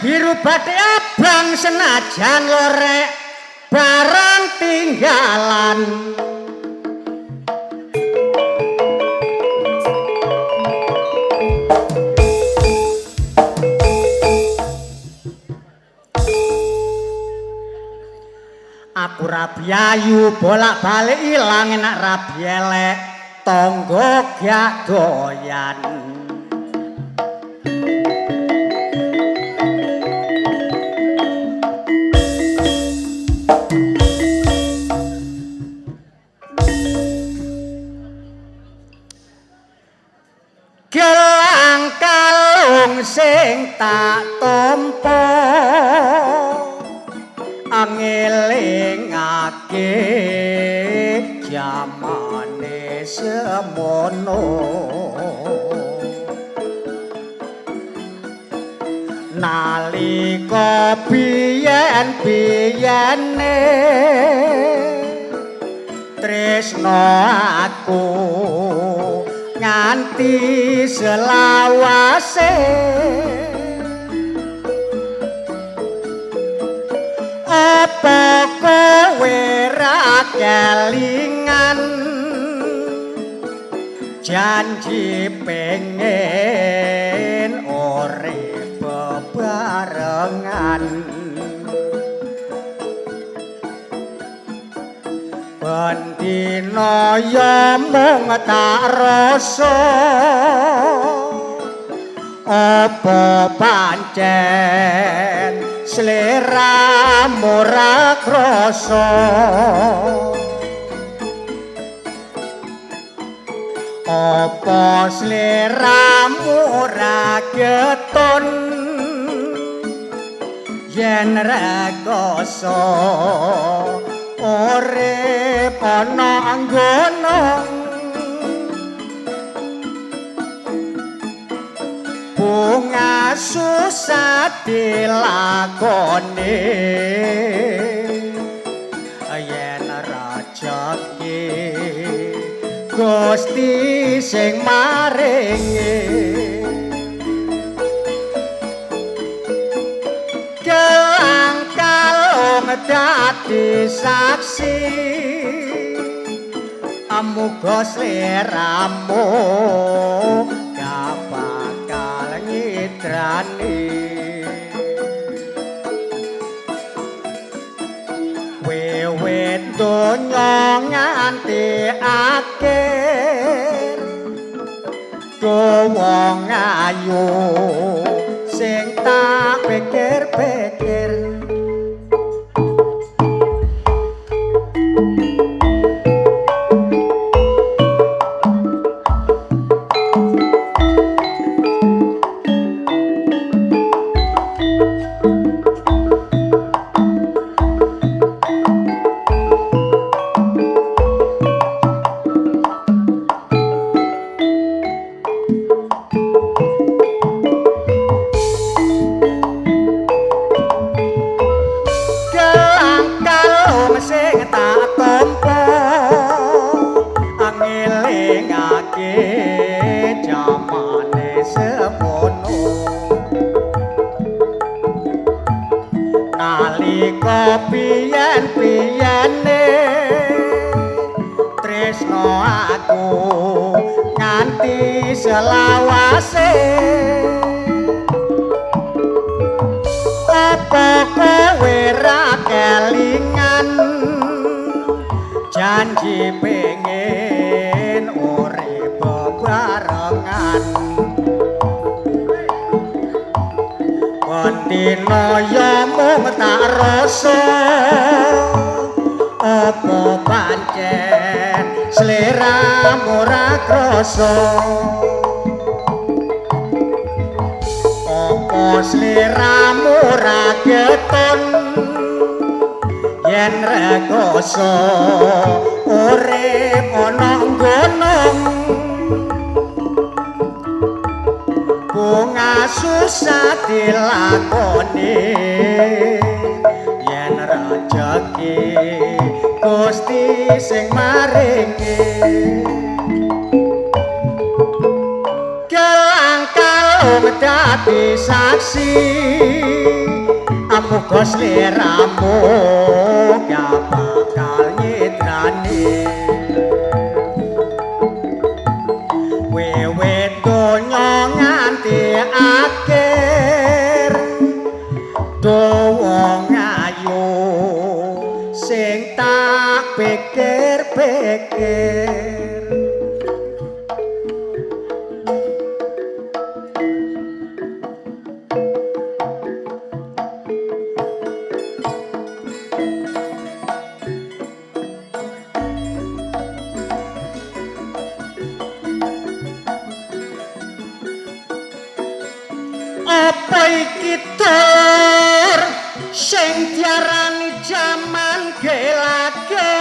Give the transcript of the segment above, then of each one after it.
biru batik abang senajan lorek barang tinggalan aku rabi ayu bolak-balik ilang enak rabi elek tonggo gak doyan gelang kalung sing tak tampa angelingake jamane semono nalika biyen-biyene tresno aku nganti selawase apa kowe ra kelingan janji pengen urip bebarengan bendina ya mung tak rasa apa pancen sliramu ra krasa apa sliramu ra ketun yen rekoso urip ana anggonong bunga susah dilakoni yen rejeki Gusti sing maringi gelang kalung dadi saksi muga sliramu gak bakal ngidrani wiwit donya nganti akhir wong ayu sing tak pikir-pikir biyen-biyene tresno aku nganti selawase apa kowe ra kelingan janji pengen urip bebarengan bendina ya mung tak rasa apa pancen sliramu ra krasa apa sliramu ra ketun yen rekoso urip ana nggonong bunga susah dilakoni yen rejeki Gusti sing maringi gelang kalung dadi saksi amuga sliramu gak bakal nyedrani wiwit donya nganti akhir wong ayu sing tak pikir-pikir apa iki tur sing diarani jaman gelage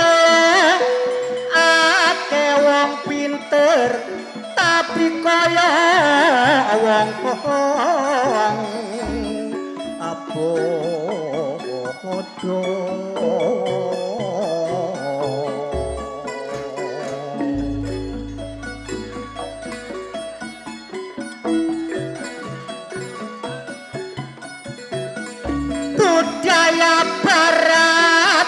akeh wong pinter tapi kaya wong budaya barat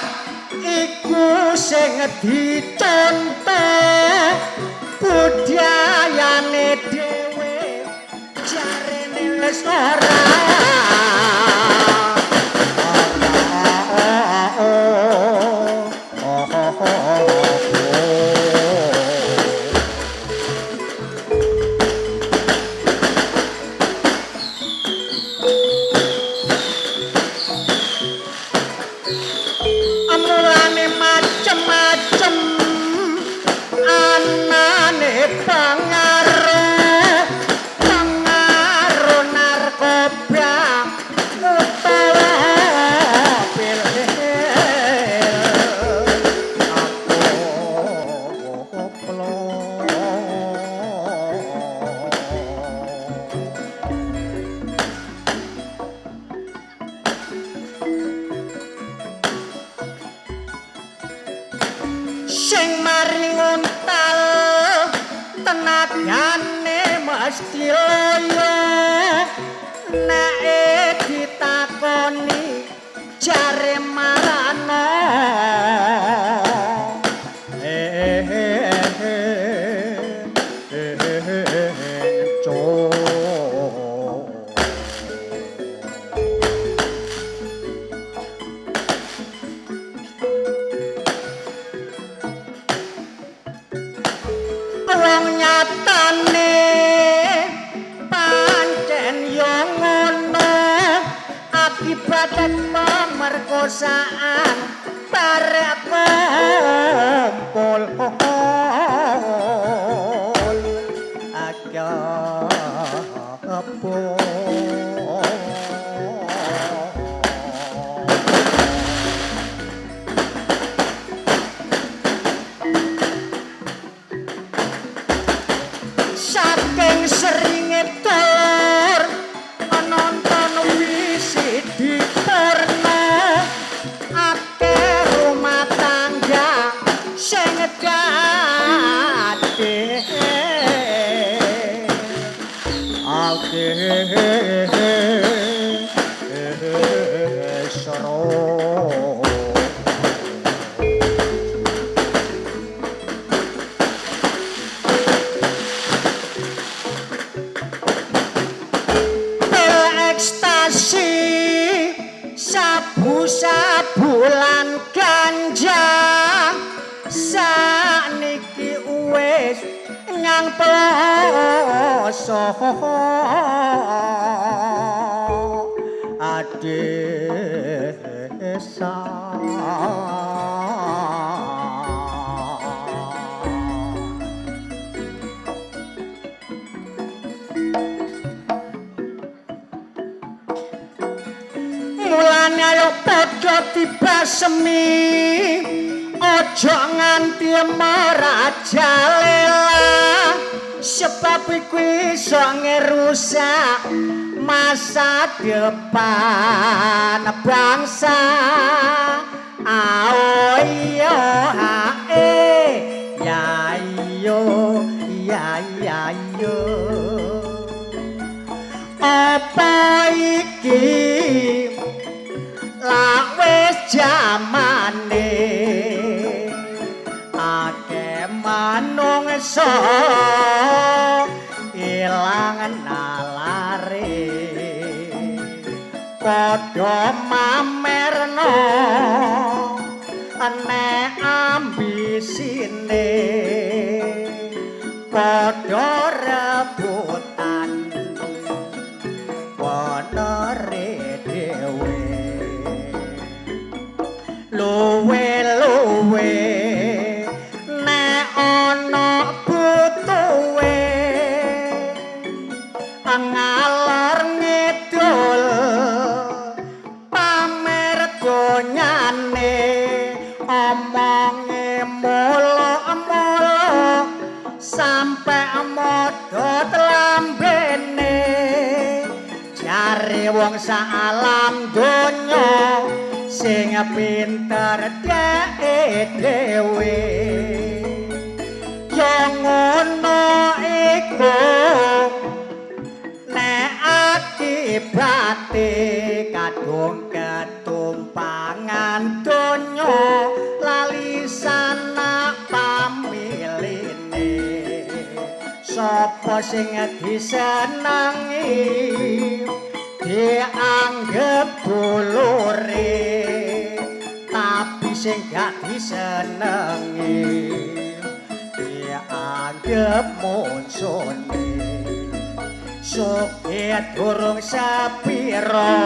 iku sing dicontoh budayane dhewe jarene wis ora amulane macem-macem anane pengaruh narkoba utawa pil sing mari nguntal tenagane mesti loyo nek ditakoni jare marana wong nyatane pancen yo ngono akibat pemerkosaan para kumpul saking seringe tur nonton visi di porno akeh rumah tangga sing dadi sabu-sabulan ganja sakniki wis nyang ploso adesa mulane ayo padha dibasemi aja nganti merajalela sebab iku iso ngerusak masa depan bangsa oh iya ya iyo ya iyo ake manungsa ilang nalare padha mamerno nek ambisine padha rebutan wanare dhewe luwe nek ana butuhe ngalor ngidul pamer donyane omonge molo-molo sampe modot lambene jare wong sak alam donya sing pinter dhewe yo ngono iku nek akibate kadung ketumpangan donya lali sana pamiline sapa sing disenengi dianggep dulure tapi sing gak disenengi dianggep munsune suket durung sepiro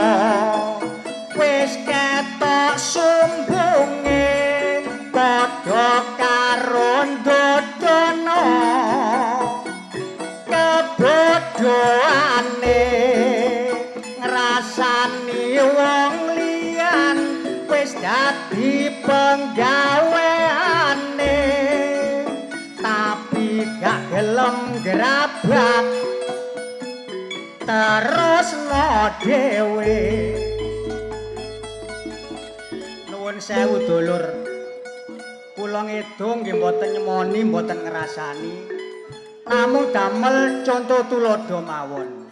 wis ketok sumbunge padha karo ndodono kebodohane ngrasani wong liyan wis dadi penggaweane tapi gak gelem grabak terus no dhewe nuwun sewu dulur kula ngedung nggih mboten nyemoni mboten ngrasani namung damel conto tulodo mawon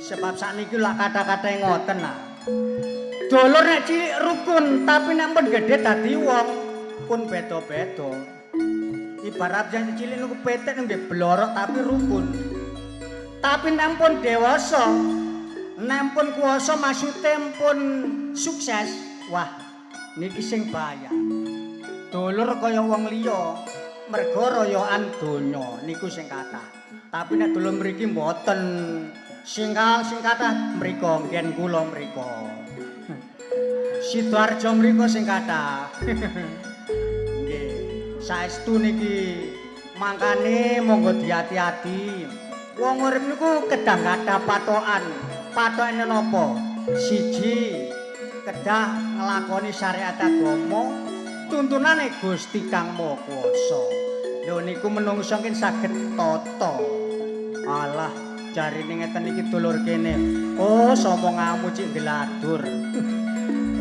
sebab sakniki lak kata-kata ngoten nah dulur nek cilik rukun tapi nek pun gedhe dadi wong pun beda-beda ibarat yang cilik niku petek nggih blorok tapi rukun tapi nampun dewasa nampun kuwasa maksude pun sukses wah niki sing bahaya dulur kaya wong liya mergo royokan donya niku sing kathah tapi nek dulur mriki mboten sing kathah mriko nggen kula mriko Sidoarjo mriko sing kathah nggih saestu niki mangkane monggo diati-ati wong urip niku kedah gadah patokan. Patokane napa? Siji, kedah nglakoni syariat agama, tuntunane Gusti Kang Maha Kuwasa. Lho niku menungso kin saged tata. Alah, jarine ngeten iki dulur kene. Oh, sapa ngamu cik geladur.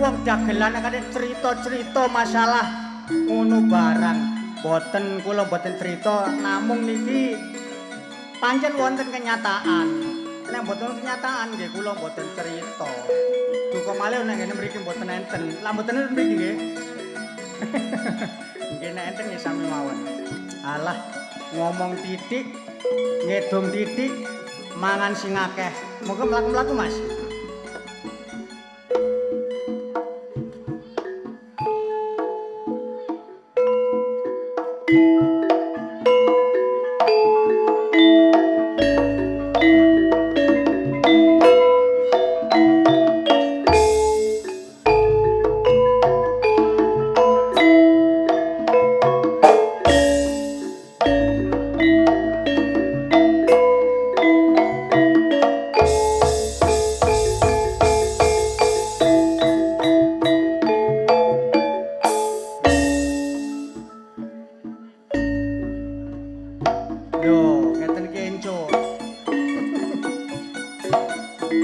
Wong dagelan kate cerita-cerita masalah ngono barang. Boten kula boten cerita, namung niki pancen wonten kenyataan. Nek mboten kenyataan nggih kula mboten cerita. Duka malih nek ngene mriki mboten enten. Lah mboten mriki nggih. Nggih nek enten nggih sami mawon. Alah ngomong titik, ngedung titik, mangan sing akeh. Moga mlaku-mlaku Mas.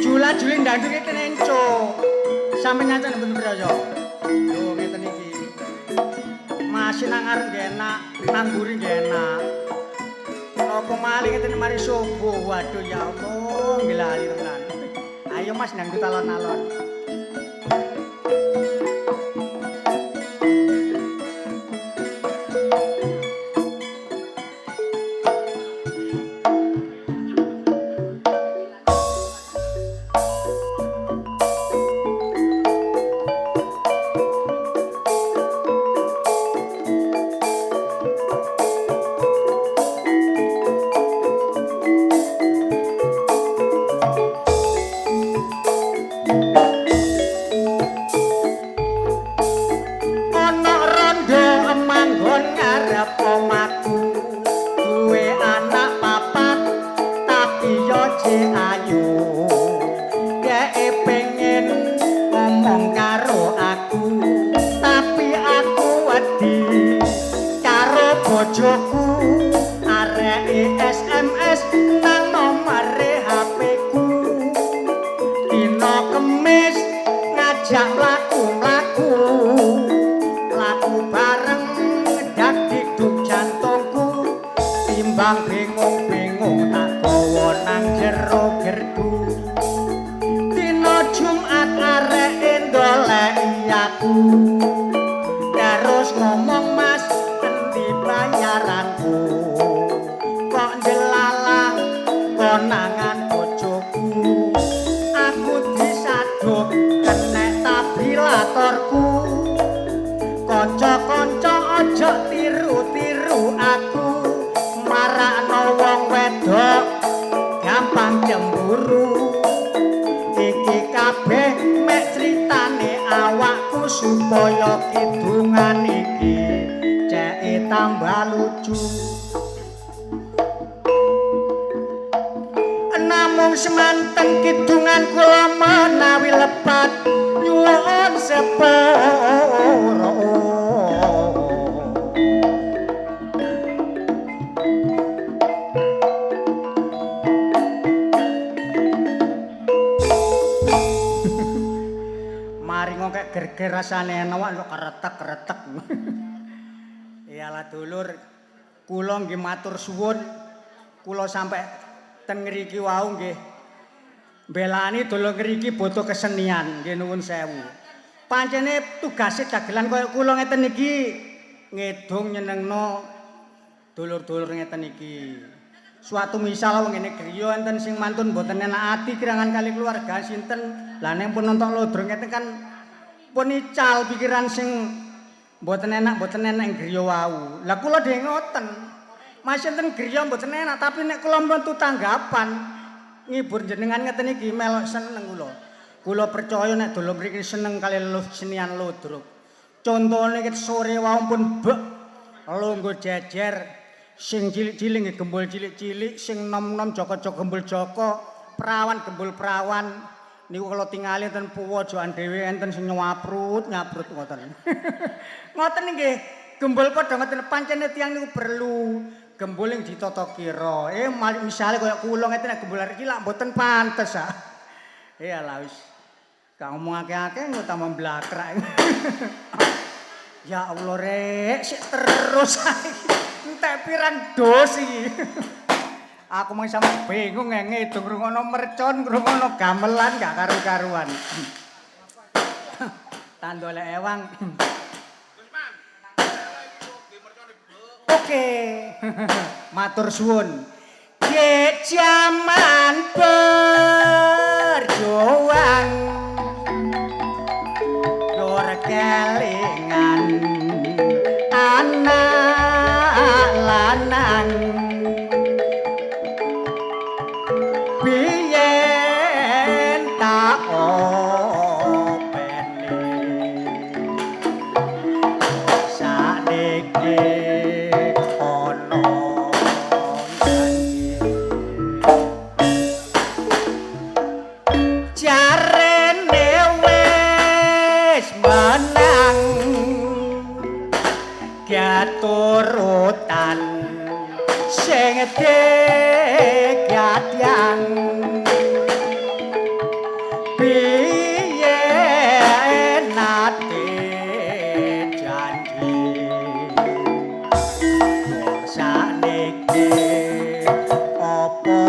Jula-juli ndandu ngeten enco. Sampe nyancan mboten praya. Lho ngeten iki. Masih nang arep nggih enak, nang mburi nggih enak. Napa malih ngeten mari subuh. Waduh ya Allah, nglali tenan. Ayo Mas ndangdut alon-alon. bojoku arek SMS nang nomere HP-ku dina Kemis ngajak mlaku-mlaku laku bareng ngedak diduk jantungku timbang bingung-bingung tak gawa nang jero gerdu dina Jumat arek ndoleki aku terus ngomong Mas bayaranku kok jelalang konangan bojoku aku disaduk kenek tabilatorku kanca-kanca aja tiru-tiru aku marakno wong wedok gampang cemburu iki kabeh mek critane awakku supaya kidungan iki tambah lucu namung semanten kidungan kula menawi lepat nyuwun sepuro mari ngokek gerger rasane enak kok keretek-keretek iyalah dulur, kula nggih matur suwun, kula sampai ten ngriki wau nggih mbelani dulur ngriki butuh kesenian, nggih nuwun sewu. Pancene tugase dagelan kaya kula ngeten iki ngedung nyenengno dulur-dulur ngeten iki. Suatu misal ngene griya enten sing mantun mboten enak ati kirangan kali keluarga sinten, lah nek pun nonton lodro ngeten kan pun ical pikiran sing mboten enak ing griya wau. Lah kula dhewe ngoten. Mas enten griya mboten enak tapi nek kula mbentu tanggapan ngibur jenengan ngeten iki melok seneng kula. Kula percaya nek dulur mriki seneng kali senian lodrok. Contone ket sore wau pun bek longgo jejer sing cilik-cilik gembul cilik-cilik sing nom-nom joko-joko gembul joko perawan gembul perawan. Niku kalau tingali enten puwojokan dhewe enten sing nyaprut ngoten. Ngoten nggih, gembul padha ngoten pancene tiyang niku perlu gembul sing ditata kira. Misale kaya kula ngeten nek gembul iki lak mboten pantes ah. Iyalah wis. Gak ngomong akeh-akeh engko tambah blakrak. Ya Allah rek, sik terus saiki. Entek pirang dos iki. Aku mau sampe bingung ngedung ngrungokno mercon, ngrungokno gamelan gak karu-karuan. Tandole ewang. Oke. Matur suwun. Ge jaman berjuang dur kelingan anak lanang biyen tak openi sakniki ana jarene wis menang katurutan sing gadyang biyen nate janji sakniki apa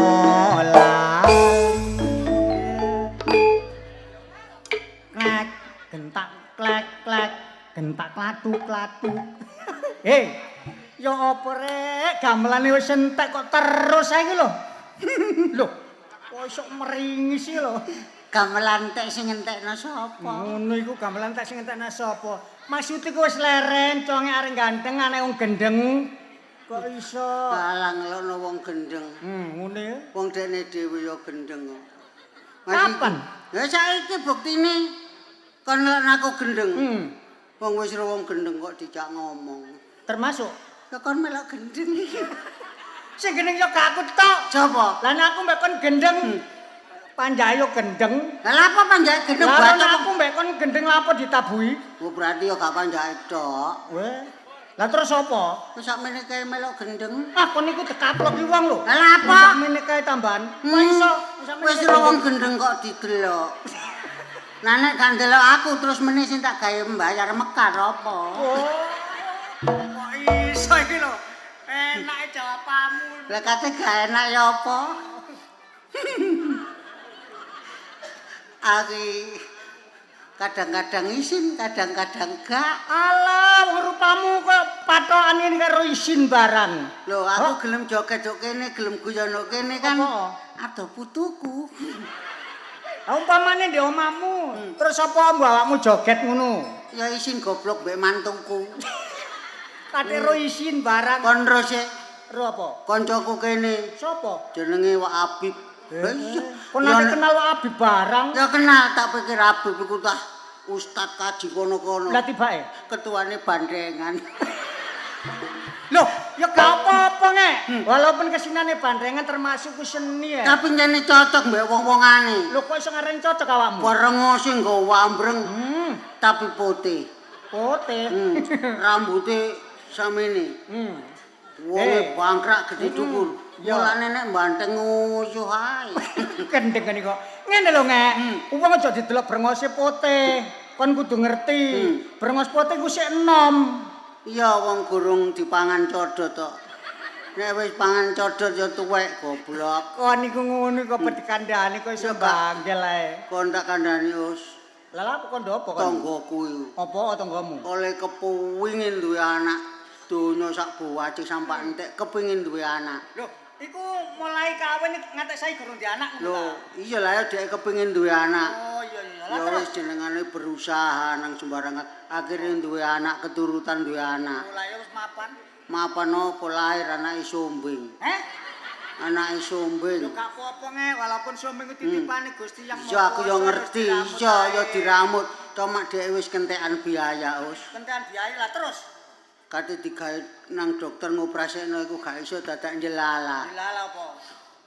klek gentak klek klek gentak klatuk klatuk. Hei Ya apa rek, gamelane wis entek kok terus saiki lho. Lho, kok iso meringis iki lho. Gamelan tek sing entekno sapa? Ngono iku gamelan tak sing entekna sapa? Maksud iku wis leren, conge arek ganteng, anake wong gendeng. Kok iso? Kalah ngelokno wong gendeng. Ngene. Wong dene dhewe ya gendeng kok. Kapan? Ya saiki buktine kon ngelokno aku gendeng. Wong wis ro wong gendeng kok dijak ngomong. Termasuk Ya kon melok gendeng iki. sing gendeng yo gak aku tok. Coba. Lah nek aku mbek kon gendeng. Panjake yo gendeng. Lah apa panjake gendeng Lah batok? aku mbek kon gendeng lapo ditabuhi? Oh berarti ya gak panjake tok. Weh. Lah terus apa? Wis sakmene kae melok gendeng. Ah kon niku dekaplok ki wong lho. Lah apa? Sakmene kae tambahan. Kok iso Wis ro wong gendeng kok didelok. Nah nek gak ndelok aku terus meneh sing tak gawe mbayar mekar apa? Oh. Kok iso iki lho. Enake jawabanmu. Lah kate gak enak ya apa? Aki kadang-kadang isin, kadang-kadang gak. Alah, wong rupamu kok patokane karo isin barang. Lho, aku gelem joget kok kene, gelem guyon kok kene kan. Apa? Ada putuku. Lah umpamane ndek omahmu, terus apa mbawakmu joget ngono? Ya isin goblok mbek mantuku. Kate ro isin barang. Kon ro sik Ro apa? koncoku kene Sopo? jenenge Wak Habib. Kon nek kenal wae Abi barang. Ya kenal tak pikir Habib iku tah ustad kaji kono-kono. Lah tibake. Ketuane bandengan. Loh, ya gak apa-apa ngek. Walaupun kesinane bandrengan termasuk ku seni ya. Tapi jane cocok mbek wong-wongane. Lho kok iso ngareng cocok awakmu? Barengo sing nggawa ambreng tapi putih. Putih. Rambuté samene. Wong bangkrak gede dhuwur. Mulane nek banteng nguyuh ae. Gendeng ngene kok. Ngene lho ngek. Wong aja didelok brengose putih. Kon kudu ngerti. Brengos putih ku sik enom. Iya wong gurung dipangan codot tok. Nek wis pangan codot ya tuwek goblok. Kon niku ngono kok pedikandane kok iso banggel ae. Kon tak kandhani us. Lah lha kok ndok apa kon? Tanggoku iku. Apa tanggamu? Oleh kepingin duwe anak. Donya sak buwace sampak entek kepingin duwe anak. Loh, iku mulai kawin ngantek saiki gurung di anak ngono ta? Lho, iya lah ya dhek kepingin duwe anak. Oh iya iya. Ya wis jenengane berusaha nang sembarangan. Akhire duwe anak keturutan duwe anak. Lah ya wis mapan. Mapan opo lahir anake sombing. Anake sombing. Lho gak apa-apa nge, walaupun suami ku titipane Gusti yang Iya aku yo ngerti, iya yo diramut. Cuma dhek wis kentekan biaya, Us. Kentekan biaya lah terus. Kate digawe nang dokter ngoprasikno iku gak iso dadak njelala. Dilala apa?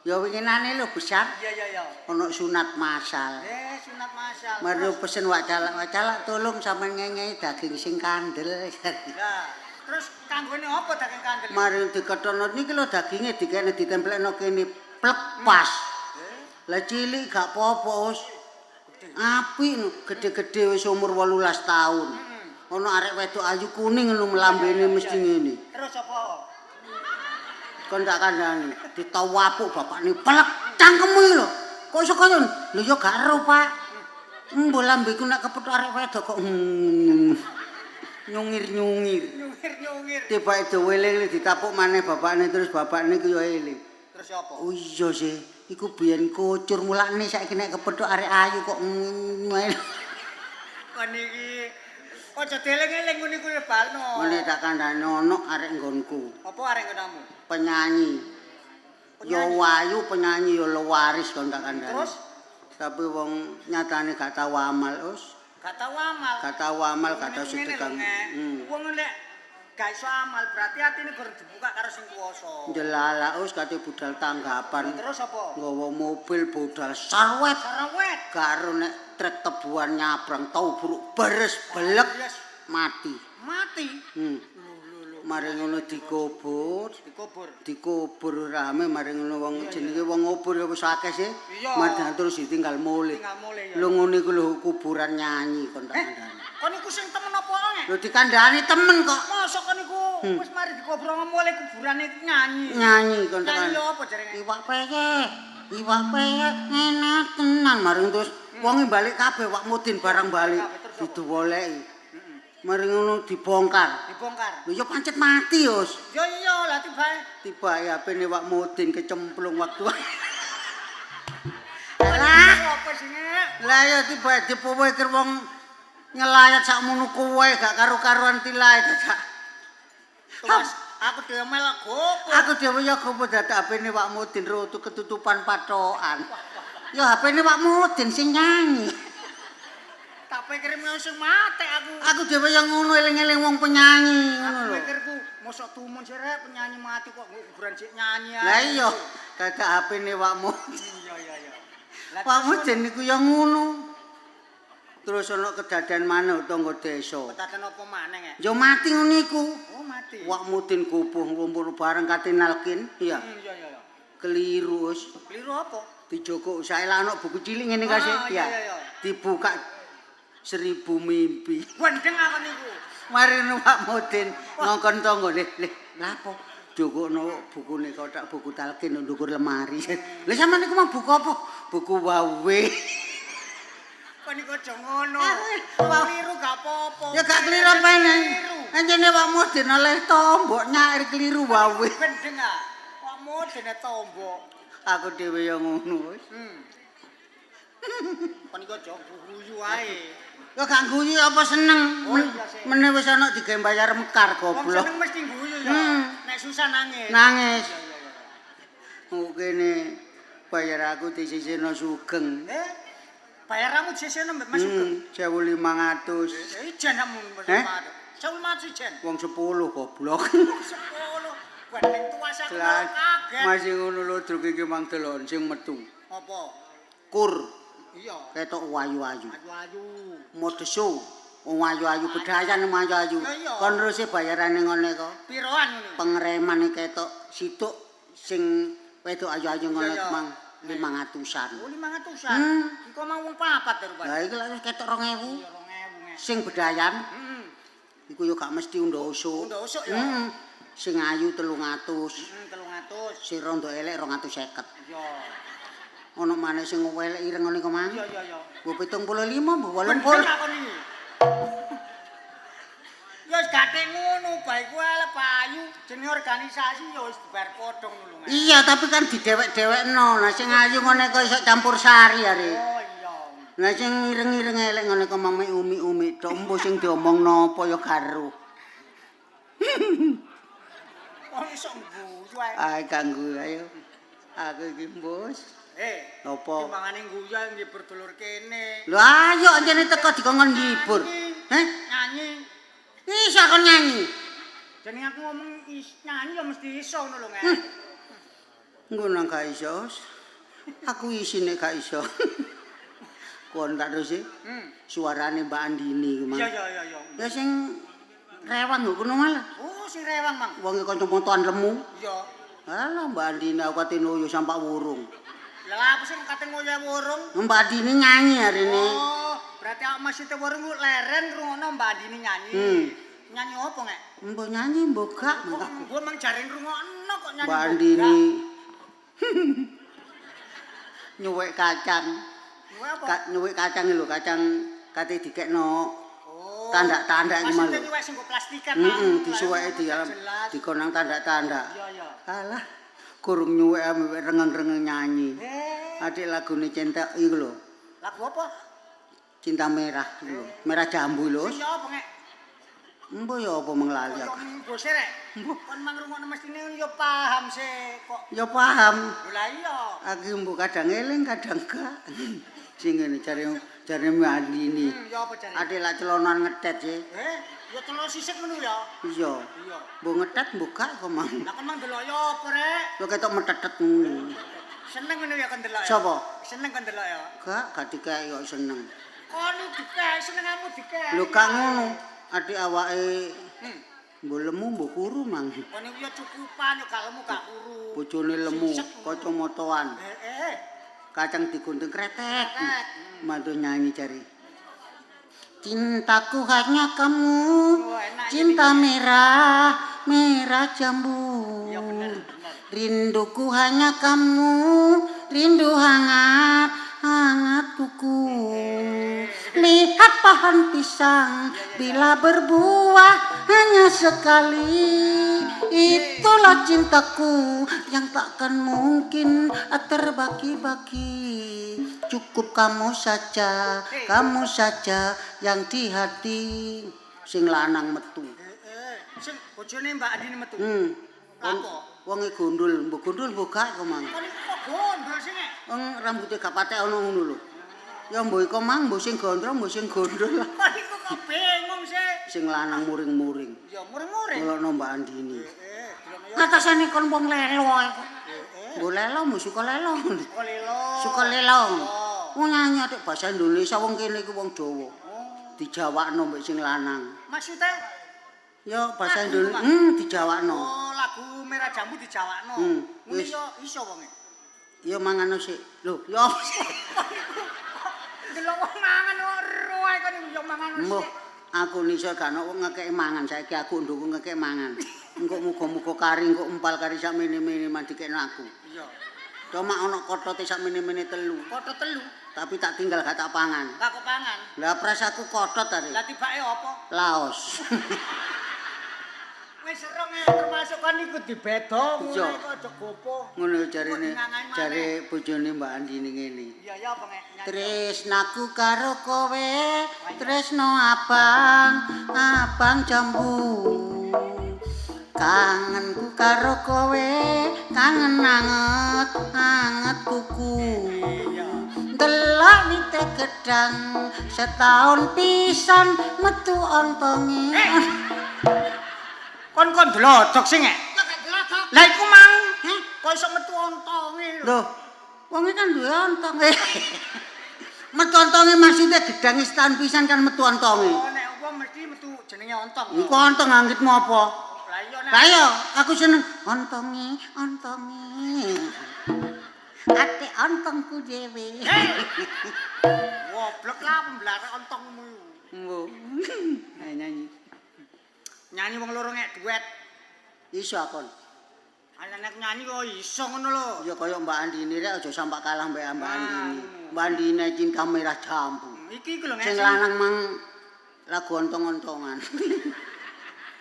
Ya winginane lho besar. Iya iya iya. Ono sunat masal. Sunat masal. Mari pesen wak calak tolong sampean ngengei daging sing kandel. Lah, terus kanggone apa daging kandel? Mari diketono niki lho daginge dikene ditempelno kene plek pas. Lah cilik gak apa-apa, Us. Apik no, gede-gede wis umur 18 tahun. Ono arek wedok ayu kuning ngono mlambene mesti ngene. Terus apa? Kon tak kandhani, ditawapuk bapakne plek cangkemmu iki lho. Kok iso koyo? Lho ya gak ero, Pak. Mbok lambeku nek kepethuk arek wedok kok nyungir-nyungir. Nyungir-nyungir. Tibake deweling ditapuk maneh bapakne terus bapakne ku yo eling. Terus apa? Oh iya sih, iku biyen kucur mulane saiki nek kepethuk arek ayu kok Kon iki aja dieling-eling ngene kuwi balno. Ngene tak kandhani ono arek nggonku. Apa arek nggonmu? Penyanyi. Yo wayu penyanyi yo lewaris kon tak kandhani. Terus tapi wong nyatane gak tau amal, Us. gak tau amal. Gak tau amal, gak tau sedekah. Wong nek gak iso amal berarti atine goreng dibuka karo sing kuwasa. Jelala us kate budal tanggapan. Terus apa? Nggawa mobil budal sarwet. Sarwet. Karo nek trek tebuan nyabrang tau buruk beres belek mati. Mati. Mari ngono dikubur. Dikubur rame mari ngono wong jenenge wong ngubur ya wis akeh sih. Mari terus ditinggal mulih. Lho ngono iku lho kuburan nyanyi kon tak kandhani. Kon iku sing temen apa nge? Lho dikandhani temen kok. Mosok kon iku wis mari dikubur mulih kuburane nyanyi. Nyanyi kon tak kandhani. Nyanyi apa jarene? Iwak peyek. Iwak peyek enak tenan mari terus wong balik kabeh wak mudin barang balik diduwoleki. Mari ngono dibongkar. Dibongkar. Lho ya pancet mati, Yos. Yo iya lah tibae. Tiba HP-ne Wak Mudin kecemplung waktu. Lah apa sih Nek? Lah ya tiba dipikir wong ngelayat sakmono kowe gak karo-karuan tilae dadak. Terus aku dhewe melok gopo. Aku dhewe ya gopo dadak HP-ne Wak Mudin rotu ketutupan patokan. Ya HP-ne Wak Mudin sing nyanyi. Tak pikir sing mate aku. Aku dhewe yang ngono eling-eling wong penyanyi ngono Aku lho. pikirku mosok tumun sirek penyanyi mati kok kuburan sik nyanyi ae. Lah iya, dadak HP-ne Wak Mudin. Iya. Wak Mudin niku ya ngono. Terus ana kedadian maneh tangga desa. Ketaten apa maneh Nek? Ya mati ngono iku. Oh mati. Wak Mudin kubuh ngumpul bareng katinalkin. Iya. Iya. Keliru wis. Keliru apa? Dijoko sae ana buku cilik ngene kasih. Iya. Dibuka 1000 mimpi. Wendeng aku niku. Mari Wak Mudin ngongkon tangga leh lha apa? Jokokno bukune kotak buku talkin ndukur lemari. Lah sampean niku mau buku apa? Buku wawe. Kok niku aja ngono. Keliru gak apa-apa. Ya gak keliru apane. Anjene Wak Mudin oleh tombok nyair keliru wawe. Wendeng ah. Kok modene tombok. Aku dhewe ya ngono wis. Kok niku aja guyu ae. Ya gak guyu apa seneng. Oh, iya sih. Meneh wis ana digawe bayar mekar Wong goblok. seneng mesti guyu ya. Nek susah nangis. Nangis. Iya. Oh kene bayar aku disisihno sugeng. Bayaramu jesene mbek Mas Sugeng. 1.500. Ijen amun Mas Sugeng. Saul mati jen. Wong 10 goblok. 10. Wendeng tuwasa kaget. Masih ngono lho druk iki mang delon sing metu. Apa? Kur Iya. ketok ayu-ayu. Ayu-ayu. Modeso. Wong ayu-ayu bedayan ayu-ayu. Iya. Kon terus bayarane ngene kok. Piroan ngene? Pengeremane ketok situk sing wedok ayu-ayu ngene Iya. mang 500-an. Oh 500-an. Iku mau wong papat ya rupane. Lah iki lek wis ketok 2.000. Iya 2000. Sing bedayan Heeh. iku yo gak mesti undha-usuk. Undha-usuk ya. Sing ayu 300. 300. Sing rondo elek 250. Iya. Ono maneh sing elek ireng ngene kok mang. Iya. Bu 75, bu 80. Aku niki. Ya wis gate ngono, bae ku elek payu, jenenge organisasi ya wis dibayar padha ngono lho. Iya, tapi kan didewek-dewekno. Nah sing ayu ngene kok iso campur sari are. Oh iya. Lah sing ireng-ireng elek ngene kok mang umi-umi tok mbuh sing diomongno apa ya karo. Kok iso guyu ae. Ae kanggo ayo. Aku iki mbos. Apa? Timbangane guyu nggih berdulur kene. Lho ayo anjene teko dikongkon ngibur. Heh? Nyanyi. Iso kon nyanyi. Jenenge aku ngomong nyanyi ya mesti iso ngono lho, Nek. Ngono gak iso. Aku isine gak iso. Kon tak terus suarane Mbak Andini ku mang. Iya. Ya sing rewang kok kono malah. Oh, sing rewang, Mang. Wong kanca motoan lemu. Iya. Alah Mbak Andini aku kate noyo sampak wurung. Lah apa sing kate ngoyo wurung? Mbak Andini nyanyi hari ini. Oh, berarti awak masih te wurung ku leren ngrungokno Mbak Andini nyanyi. Nyanyi apa, Nek? Mbok nyanyi mbok gak. Kok gua mang jare ngrungokno kok nyanyi. Mbak Andini. Nyuwek kacang. Kowe apa? Nyuwek kacang lho, kacang kate dikekno Oh. tandak-tandak iki Masih lho. nyuwek sing plastikan. Disuweki di dalam dikonang tanda-tanda. Iya. Alah, kurung nyuwek ambek rengeng-rengeng nyanyi. Adik lagune cinta iku lho. Lagu apa? Cinta merah iku lho. Merah jambu lho. Sing apa, Nek? Mbok ya apa menglali aku. Kok serek? Kon mang rungokno mestine yo paham sih kok. Ya paham. Lah iya. Aku mbok kadang eling kadang gak. Sing ngene jare Mbak Andini. Ya apa jare? Adik lak celonan ngetet sih. Ya telur sisik ngono ya. Iya. Iya. Mbok ngetet mbok gak kok mang. Lah kon mang delok yo apa rek? Yo ketok metetet ngono. Seneng ngono ya kon delok ya. Sapa? Seneng kon delok ya. Gak dikae kok seneng. Kon dikae senenganmu dikae. Lho gak ngono. Adik awake mbok lemu mbok kuru mang. Kon iku ya cukupan yo kalemu gak kuru. Bojone lemu, kanca motoan. Kacang digunting kretek. Mantu nyanyi jari. Cintaku hanya kamu. Cinta merah, merah jambu. Ya bener. Rinduku hanya kamu, rindu hangat, hangat kuku. Lihat pohon pisang bila berbuah hanya sekali. Itulah cintaku yang takkan mungkin terbagi-bagi. Cukup kamu saja yang di hati. Sing lanang metu. Sing bojone Mbak Andini metu. Apa? Wonge gondol, mbok gondol mbok gak kok mang. Kon iku kok gondol sing nek. Wong rambute gak patek ana ngono lho. Ya mbok iku mang, mbok sing gondrong, mbok sing gondol. Kon iku kok bingung sih. Sing lanang muring-muring. Ya muring-muring. Ngelokno Mbak Andini. Delokno Ngatasane kon wong lelo iku. Mbok lelo, mbok suka lelo. kok lelo. Suka lelo. Wong nyanyi atik basa Indonesia wong kene iku wong Jawa. Dijawakno mbek sing lanang. Maksudnya Ya basa Indonesia, dijawakno. oh lagu Merah Jambu dijawakno. Ngene wis. yo iso wonge. Ya mangan sik. Lho, ya apa sih? Delok wong mangan ora ae kon yo mangan Mbah, sik. aku niso gak ono wong ngekeki mangan, saiki aku ndukung ngekeki mangan. Engko muga-muga kari, engko empal kari sak mene-mene mandikekno aku. Iya. Cuma ono kotote sak mene-mene telu, Koto telu, tapi tak tinggal gak tak pangan. gak kepangan. Lah pras aku kotot tadi. Lah tibake apa? Laos. Wis serong termasuk kan iku dibedo ngono Iya. kok aja gopo. Ngono jarine, Ngangan maneh. jare bojone Mbak Andini ngene. Iya ya apa nyanyi. Tresnaku karo kowe, tresno abang jambu. Kangenku karo kowe, kangen anget kuku. Iya. Delok wite gedang, setahun pisan metu ontonge. Kon delodok sing nek. Lah iku mang, kok iso metu ontonge lho. Loh, wong kan duwe ontong. Metu ontonge maksudnya gedang setahun pisan kan metu ontonge. Oh nek apa mesti metu jenenge ontong. Iku ontong anggitmu apa? Lah iya nek. Lah iya, aku seneng ontonge. Ate ontongku dhewe. Goblok lah pemblarek ontongmu. Mbok. Ayo nyanyi. Nyanyi wong loro nek duet. Iso akon. Ana nek nyanyi kok iso ngono lho. Ya kaya Mbak Andini rek aja sampak kalah mbek Mbak Andini. Mbak Andini cinta merah jambu. Iki iku lho Sing lanang mang lagu ontong-ontongan.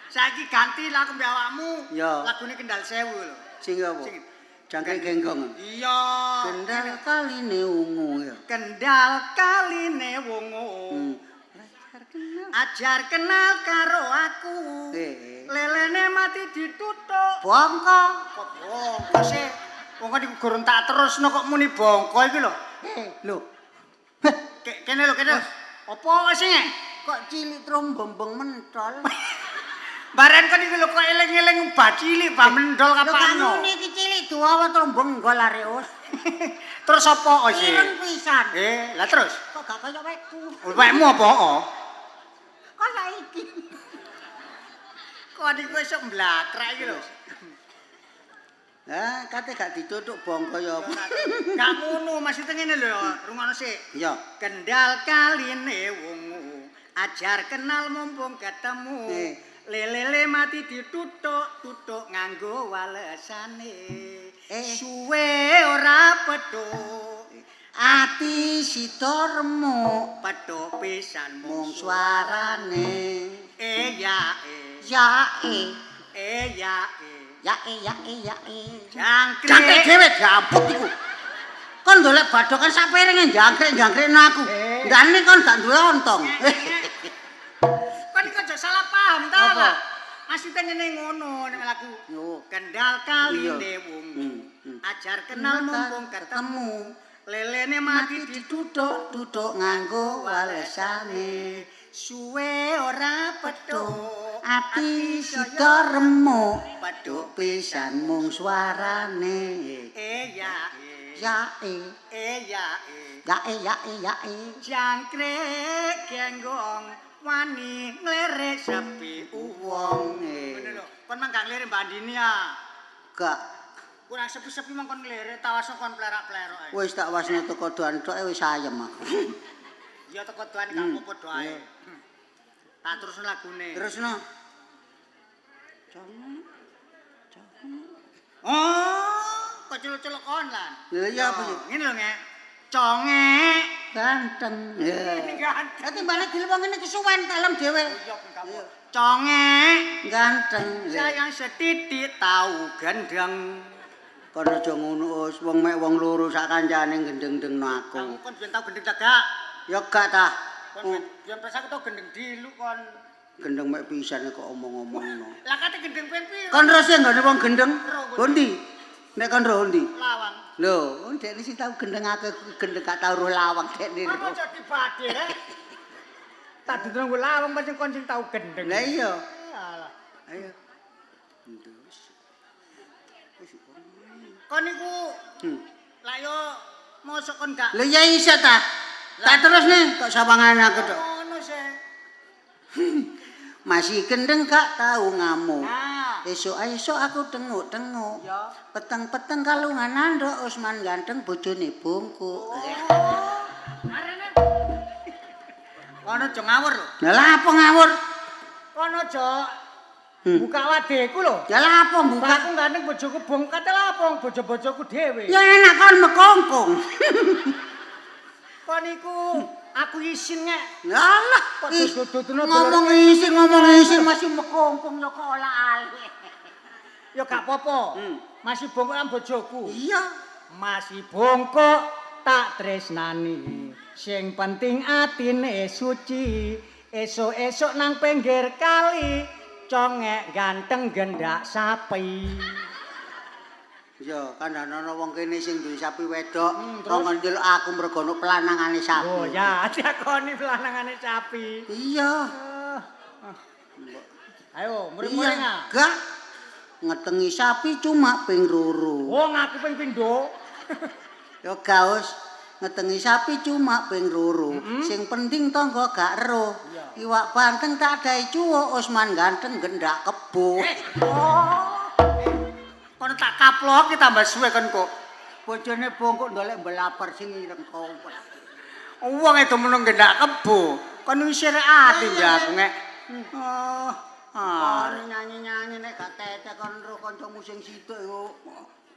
Saiki ganti lagu mbek awakmu. Ya. Lagune Kendal Sewu lho. Sing apa? Sing Jangkrik genggong. iya. Kendal kaline ungu ya. Kendal kaline wungu. Ajar kenal karo aku. Lelene mati ditutuk. Bongko. Kok bongko sih? Wong kok iku gurung tak terusno kok muni bongko iki lho. Lho. Kene lho, kene. Apa sing nek? Kok cilik trombembeng mentol. Bareng kan iki lho kok eling-eling bah cilik, bah mendol kapano. Lho iki cilik duwa trombeng gol areus. Terus apa sih? Ireng pisan. Lah terus? Kok gak kaya wekku. Wekmu apa? Kaya iki. Kok adikku esuk mblakrak iki lho. Lah, kate gak ditutuk bongko ya apa? Gak ngono, maksudnya ngene lho, rungono sik. Iya. Kendal kaline wungu, ajar kenal mumpung ketemu. Lelele mati ditutuk nganggo walesane. Suwe ora pedhok. Ati sida remuk, Pedhok pisan mung suarane. Yae. Yae. Yae. Yae. Jangkrik. Jangkrik dhewe jabut iku. Kon golek badokan sak piringe jangkrik-jangkrikno aku. Ndane kon gak duwe ontong. Kon iku aja salah paham ta, Apa? Pak. Maksudnya ngene ngono nek lagu. Yo. Kendal kaline Iya. wungu. Ajar kenal mumpung ketemu. Lelene mati ditutuk nganggo walesane. suwe ora pedhok. Ati sida remuk, Pedhok pisan mung suarane. yae. Yae. Yae. Jangkrik genggong wani nglerek sepi wong. Ngono lho. Kon mangga nglerek Mbak Andini ya. Gak Kurang sepi-sepi mangkon nglerek tawas kon plerak-plerok. wis tak wasno teko doan tok wis ayem aku. Ya teko doan gak apa-apa doae. Tak terusno lagune. Terusno. Oh, kok celuk-celuk kon lan. Lha iya apa sih? Ngene lho, Ngek. Congek ganteng. Ini ganteng. Dadi mbane dilem ngene kesuwen kalem dhewe. Congek, Ganteng. sayang setitik tahu gendeng. Kon aja ngono, Us. Wong mek wong loro sak kancane gendeng-dengno aku. Kamu kon ben tau gendeng tak gak? Ya gak ta. Kon ben pas aku tau gendeng dilu kon. Gendeng mek pisan kok omong-omongno. Lah kate gendeng ben piro? Kon rese nggone wong gendeng? Hondi? Nek kon roh ndi? Lawang. Lho, dekne sing tau gendeng aku gendeng gak tau roh lawang dekne. Kon aja dibade rek. Tak duduk nggo lawang pancen kon sing tau gendeng. Lah iya. Alah. Ayo. Ndus. Kon niku lah yo mosok kon gak Lah ya iso ta. Tak terus nih kok sawangan aku tok. ngono sih. Masih gendeng gak tahu ngamuk. Nah, Esok-esok aku tenguk-tenguk. ya. Peteng-peteng kalungan nandok Usman ganteng bojone bungkuk. Arene. Kono aja ngawur lho. Lah lah apa ngawur? Kono aja buka wadeku lho. Ya lah apa buka? Aku gandeng bojoku bongkat lah apa bojo-bojoku dhewe. Ya enak kon mekongkong. Kon niku aku isin ngek. Lah Kok dudut-dudutno ngomong isin masih mekongkong ya kok olah alih. Ya gak apa-apa. Masih bongkok lan bojoku. Iya. Masih bongkok tak tresnani. Sing penting atine suci. Esok-esok nang pinggir kali congek ganteng gendak sapi. Ya, kan ana wong kene sing duwe sapi wedok, terus? kok ndelok aku mergo ono pelanangane sapi. Oh ya, diakoni pelanangane sapi. Iya. Ayo, muring-muring ah. Gak. Ngetengi sapi cuma ping loro. Wong aku ping pindho. Ya gaus. Ngetengi sapi cuma ping loro. Sing penting tangga gak ero. Iwak banteng tak dahi cuwuk Usman ganteng gendak kebo. Kono tak kaplok ki tambah suwe kon kok. Bojone bongkok ndolek mbelapar sing ireng kompet. Wong itu menung gendak kebo. Kon wisir ati ya aku ngek. Kon nyanyi-nyanyi nek gak tetek kon ro kancamu sing situk yo.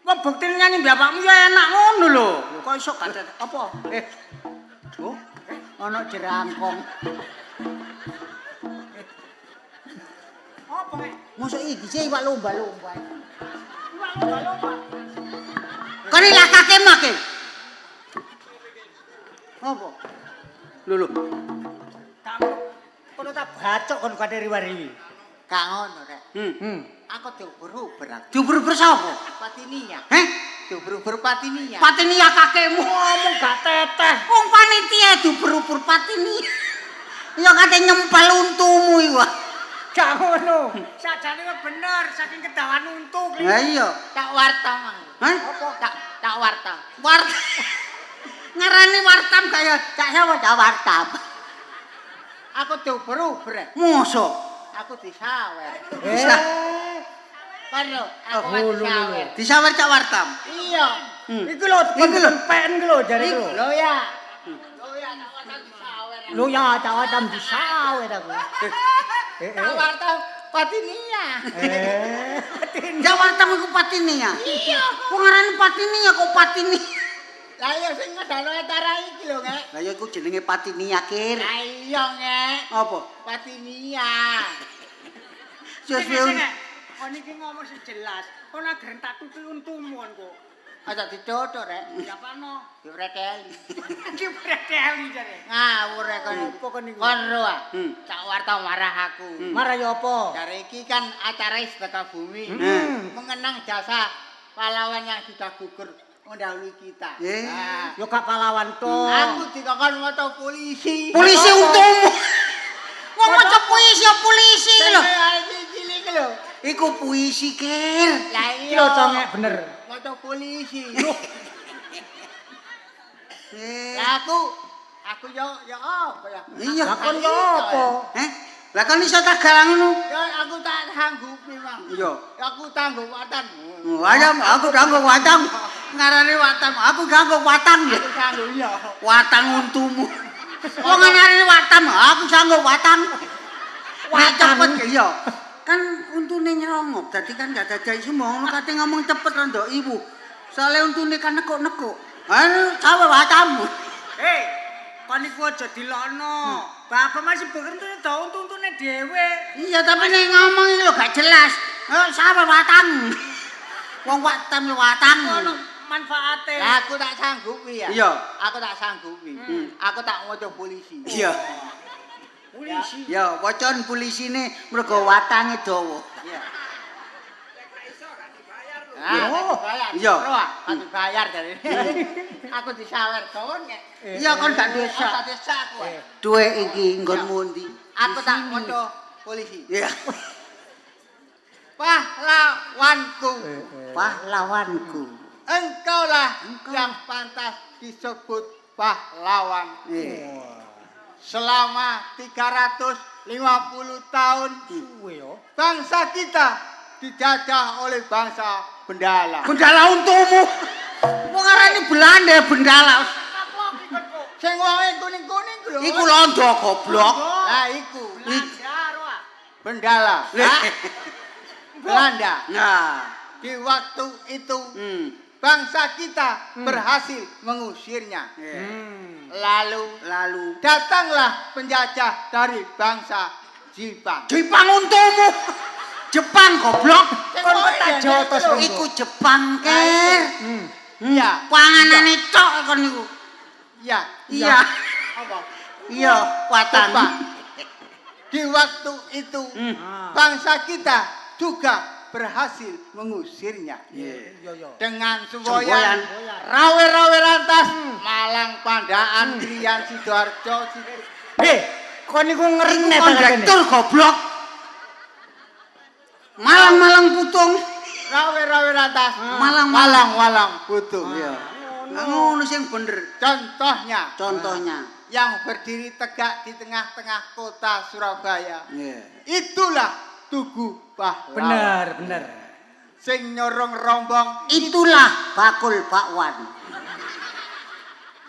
Wong buktine nyanyi bapakmu ya enak ngono lho. Kok iso gak tetek apa? Oh, ana jerangkong. Apa ngek? Mosok iki sih iwak lomba-lomba. Iwak lomba-lomba. Kon iki lakake make. Apa? Lho. Kamu kono tak bacok kon kate riwari. Gak ngono rek. Aku diuber-uber aku. diuber-uber sapa? Patinia. Heh? Diuber-uber patinia. Patinia kakekmu. Ngomong gak teteh. Wong panitia diuber-uber patinia. Ya kate nyempel untumu iku. Gak ngono. Sajane wis bener saking kedawan untu ki. Lah iya. Tak warta mang. Hah? Tak warta. Warta. Ngarani wartam kaya cak sapa cak wartam. Aku diuber-uber. Mosok. Aku disawer. Bisa. Karo aku Oh, disawer. Disawer cak wartam. Iya. Iku lho, Iki lho. pen iku lho jare iku. Lho ya. Lho ya tak warta disawer. Lho ya cawadam disawer aku. Tak warta patinia. Cak wartam iku patinia. Iya. Wong ngarani patinia kok patini. Lah iya sing ngedalo etara iki lho, Ngek. Lah ya iku jenenge patinia kir. Lah iya, Ngek. Apa? Patinia. Sesuai. Kon iki ngomong sing jelas. Kon agar tak tutu untumu kok. Aja ditoto rek. Siapano? Dipreteli. Dipreteli jare. Ngawur rek kon. Apa kon niku? Kon ro ah. Cak warta marah aku. Marah ya apa? Jare iki kan acara sedekah bumi. Mengenang jasa pahlawan yang sudah gugur mendahului kita. Nah, Yo gak pahlawan to. aku dikokon moto polisi. Polisi untumu. Wong maca puisi ya polisi lho. Iki cilik lho. Iku puisi kir. Lah Iki iya. lho congek bener. Moto polisi. Eh, Lah aku yo apa ya? iya. Lah kon yo apa? Lah kan iso tak galang ngono. Yo aku tak sanggup memang. Iya. Aku tangguh watan. Wayam aku ganggu watang. Ngarani watang, aku ganggu watang ya. Aku sanggup ya. Watang untumu. Wong ngarani watang, aku sanggup watang. Watang. Cepet iya. Kan untune nyerongop, dadi kan gak dajai semua ngono kate ngomong cepet rondo ibu. Soale untune kan nekuk-nekuk. Anu cawe watang. Hei, kon iku aja dilokno. Bapak masih bekerja daun tuntune dhewe. Iya tapi nek ngomong iki lho gak jelas. Sabar watang. Wong watang yo watang. Ono manfaate. Lah aku tak sanggupi ya. Iya. Aku tak sanggupi. Aku tak ngoco polisi. Iya. Polisi. Ya, wacon polisine mergo watange dawa. Iya. Iya. Kan dibayar dari. Aku disawer kon. Iya kon gak duwe sak. Tak desa aku. Duwe iki nggonmu ndi? Aku tak ngoco polisi. Iya. Pahlawanku. Pahlawanku. Engkaulah yang pantas disebut pahlawan. Selama 350 tahun Suwe yo. bangsa kita dijajah oleh bangsa Bendala. Bendala untukmu. Wong arane Belanda Bendala. Sing wonge kuning-kuning ku lho. Iku londo goblok. Lah iku. Bendala. Belanda. Nah. Di waktu itu Hmm. bangsa kita berhasil mengusirnya. Lalu datanglah penjajah dari bangsa Jepang. Jepang untukmu. Jepang goblok. Kon tak jotos Iku Jepang ker. Iya. Panganane tok kon niku. Iya. Iya. Apa? Iya, watan. Jepang. Di waktu itu bangsa kita juga berhasil mengusirnya. Yo yo. Dengan Semboyan. semboyan rawe-rawe lantas Malang Pandaan Trian Sidoarjo Kon niku ngering nek Kondektur goblok. Malang-malang putung. rawe-rawe lantas Malang-malang. Walang Butung. Iya. Ngono sing bener. Contohnya yang berdiri tegak di tengah-tengah kota Surabaya. Iya. Itulah Tugu Pahlawan. Bener. Sing nyorong rombong, Itulah bakul bakwan.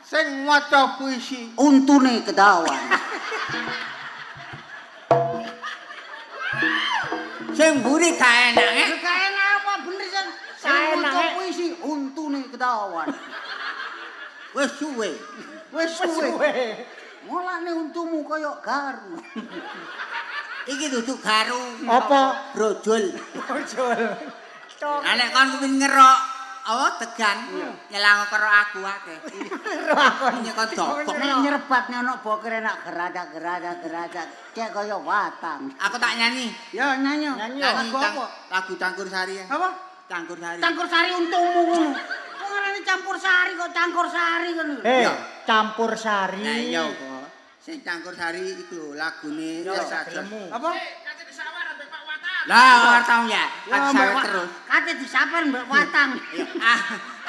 sing maca puisi, Untune kedawan. sing mburi gak enake. Kayak apa bener sing Saenake. puisi untune kedawan. Wis suwe. Mulane untumu kaya garu. Iki duduk garu. Apa? Brojol. Ojol. Cok. Lah nek kon kepengin ngerok tegan, nyelang karo aku akeh. Nyekon dobok. Nek nyerbatne ana boker enak geradak. Kayak kaya watang. Aku tak nyanyi. Ya nyanyi. Nyanyi lagu Cangkur Sari. Apa? Cangkur Sari. Cangkur sari untumu ngono. Kok ngarani campur sari kok cangkur sari ngono. Campur sari. Lah iya kok. Sing Cangkur Sari iku lho lagune Saja. Apa? Lah wartawan ya. Aku sawer terus. Kate disaper mbek watang.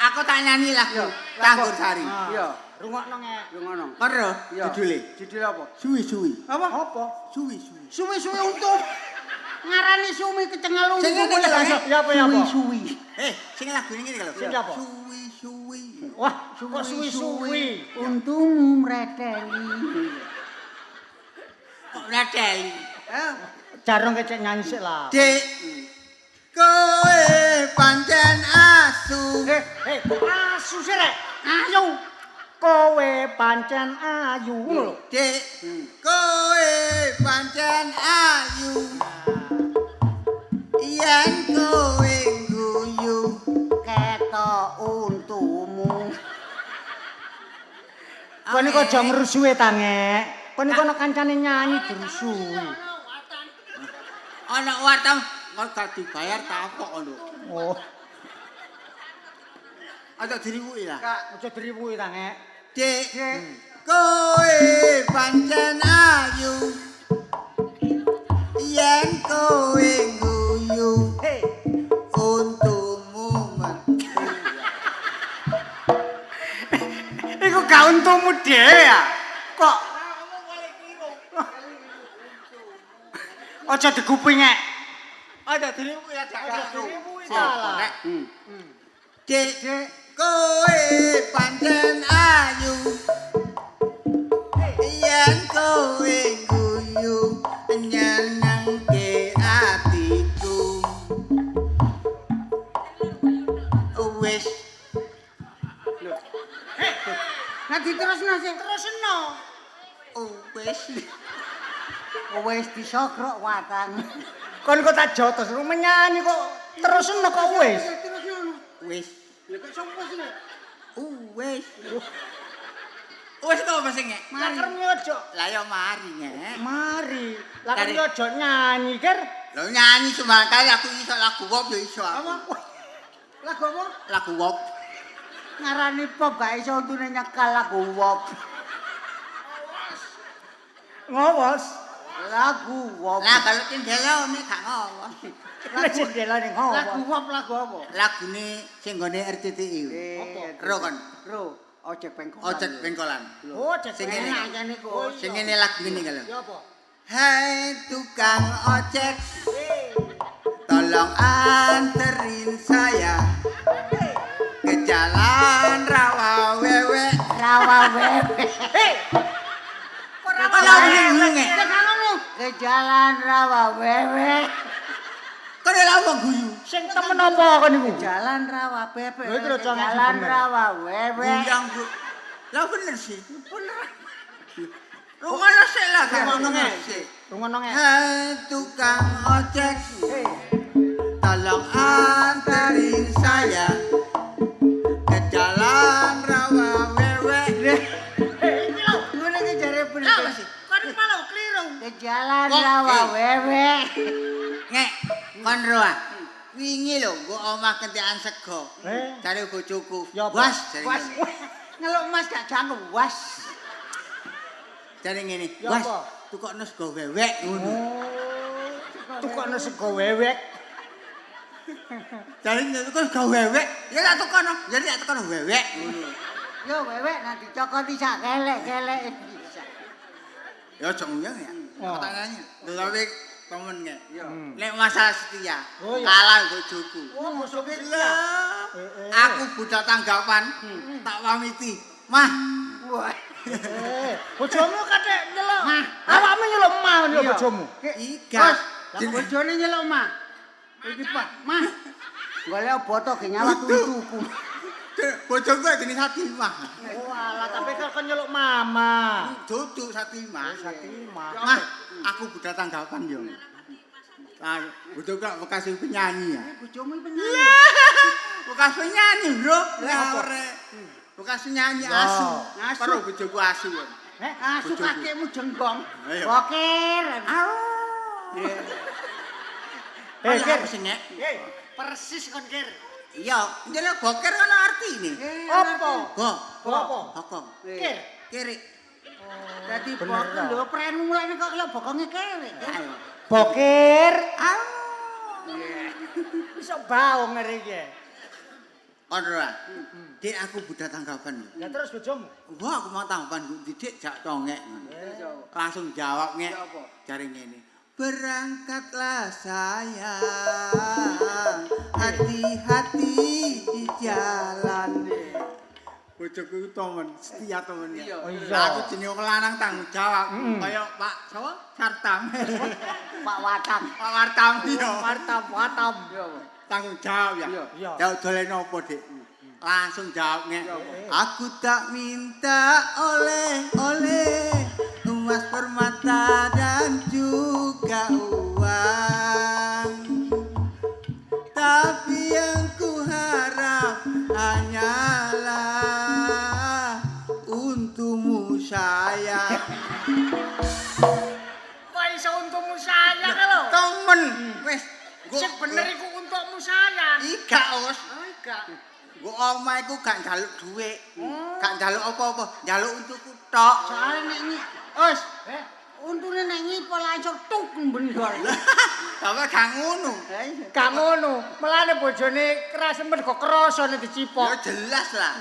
Aku tak nyanyi lagu Cangkur Sari. Iya. Rungokno ngek. Ngono. Karo judule. Judul apa? Suwi-suwi. Apa? Suwi-suwi. Suwi-suwi untung. Ngarani sumi kecengelung. Sing ngene iki lho. Ya apa ya apa? Suwi. Sing lagu ini lho. Sing apa? Suwi-suwi. Wah, kok suwi-suwi. Untumu mreteli. Kok radeli. Jarong kecek nyanyi sik lah. Dik. Kowe pancen asu. Asu sih rek. Ayo. Kowe pancen ayu ngono lho. Dik. Kowe pancen ayu. Yen kowe guyu Ketok untumu. Kon iku aja ngrusuhe ta ngek. Kon iku ana kancane nyanyi dirusuhi. ana wartawan kok gak dibayar tapok ngono. Oh, Aja diriwuki lah. aja diriwuhi ta ngek. Dik. Kowe pancen ayu. Yen kowe guyu untumu mati. Iku gak untumu dhewe ya. Kok aja diguping ngek. Aja diriwuki ya gak diriwuhi salah. Dik, kowe pancen ayu. Yen kowe guyu nyenengke atiku. Wis. Nah diterusno sih. Terusno. Oh, wis. Wis disogrok watang. Kon kok tak jotos lu menyanyi kok terusno kok wis. Terusno. Wis. Lha kok sopo sih? Wis. Wis kok apa sing ngek? Lah kermi ojo. Lah ya mari ngek. Mari. Lah kermi Dari- ojo nyanyi, Ger. Lho nyanyi cuma kali aku iso lagu wop ya iso. Apa? Lagu apa? Lagu wop. Ngarani pop gak iso untune nyekal lagu wop. Ngowos. Lagu wop. Lah kalau tindelone gak ngomong. Lah jendela ning ngowos. Lagu wop lagu apa? Lagune sing nggone RCTI. Ro kon. Ro, ojek pengkolan. Ojek pengkolan. Oh, jek Sing ngene. enak. Nyanyi kok. Sing ngene lagu ngene kalau. Ya apa? Hai tukang ojek, tolong anterin saya ke jalan Rawa Wewe. Rawa wewe. Hei. Kok Apa lagu ngene? Ke jalan Rawa wewe. Kok ora wong guyu. Sing temen apa kon niku? Jalan Rawa bebek. Lho, itu lho, Ke jangan jalan bener. Rawa wewe. Guyang Bu. Lah bener sih. Bener. Rungono sik lah gak ngomong sik. Rungono ngek. Hai tukang ojek, tolong anterin saya ke jalan Rawa Wewe. Ngene iki jare bener. Apa sih? Kon malah keliru. Ke jalan Kok, Rawa wewe. Ngek, kon roa. Wingi lho, nggo omah kentekan sego. Jare bojoku. Ya apa? Was, jare Was. ngene. Ngeluk Mas gak jangkep was. Jare ngene. Ya Was, apa? tukokno sego wewek ngono. Tukokno sego wewek. Jare tukokno sego wewek. Ya tak tukokno, jadi tak tukokno wewek ngono. Yo wewe nanti cokoti sak kelek-kelek bisa. Ya aja nguyang ya. Oh. Katanya, tapi temen nggak? Yo. Nek masalah setia, Oh, iya. kalah bojoku. Oh, musuh Lah, aku budak tanggapan, tak pamiti. Mah, Wah. Bojomu kathek nyeluk. Awakmu nyeluk mah yo Iya. bojomu. iga. Lah bojone nyeluk mah. Iki Pak, mah. Golek boto ge nyawat tuku. Bojoku jenis Satimah. Walah, tapi kok nyeluk mama. Duduk Satimah. Satimah. Mah, aku budak tanggapan yo. Nah, bojoku kok bekas penyanyi ya. Bojomu penyanyi. Bekas penyanyi, Bro. Lah, Lah apa? ore. Bekas penyanyi Ya. asu. Asu. Karo bojoku asu. Asu Bojoku. kakekmu jenggong. Ayo. Bokir. Ger. sing nek. Persis kon Ger. Iya, ndelok boker kan artine. Apa? Go. Apa? Bokong. Ger. Kiri. Dadi Oh, bokir lho pren mulane kok lho bokonge kewek. Ayo. Bokir. Iso bau ngeri iki. Ora. Dik aku budak tanggapan. Lah terus bojomu? Wah, aku mau tanggapan didik jak congek. Langsung jawab ngek. Jare ngene. Berangkatlah sayang, hati-hati di jalan. Bojoku temen, setia temennya. Oh iya. Lah, aku jenenge wong lanang tanggung jawab. Kaya Pak sapa? Sartam. Pak Watang. Pak Wartam yo. Martam, watam. Tanggung jawab ya. Iya. Ya dolen opo, Dik? Langsung jawab ngek. Aku tak minta oleh-oleh emas permata dan juga uang. Tapi yang ku harap hanyalah untukmu sayang. Kok iso untukmu sayang lho? Temen, wis. Sing bener iku untukmu sayang. Ika, Os. Enggak. Gua omah iku gak njaluk dhuwit. Gak njaluk apa-apa, njaluk untukku tok. Soale nek Us, untune nek ngipo langsung tuk mbendol. Bapak gak ngono. Gak ngono. Melane bojone keras mergo krasa nek Ya dicipok. jelas lah.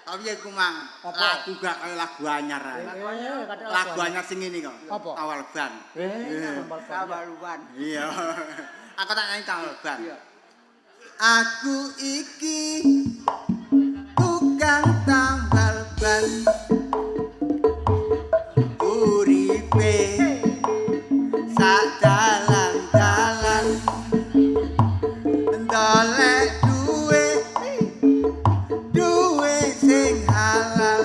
Tapi aku mang Apa? lagu gak kaya lagu anyar ae. Lagu anyar sing ngene kok. Apa? Awal ban. Kabaluan. Iya. Aku tak nyanyi awal ban. Iya. Aku iki tukang tambal ban. Uripe sak dalan-dalan. Ndolek duwe sing halal.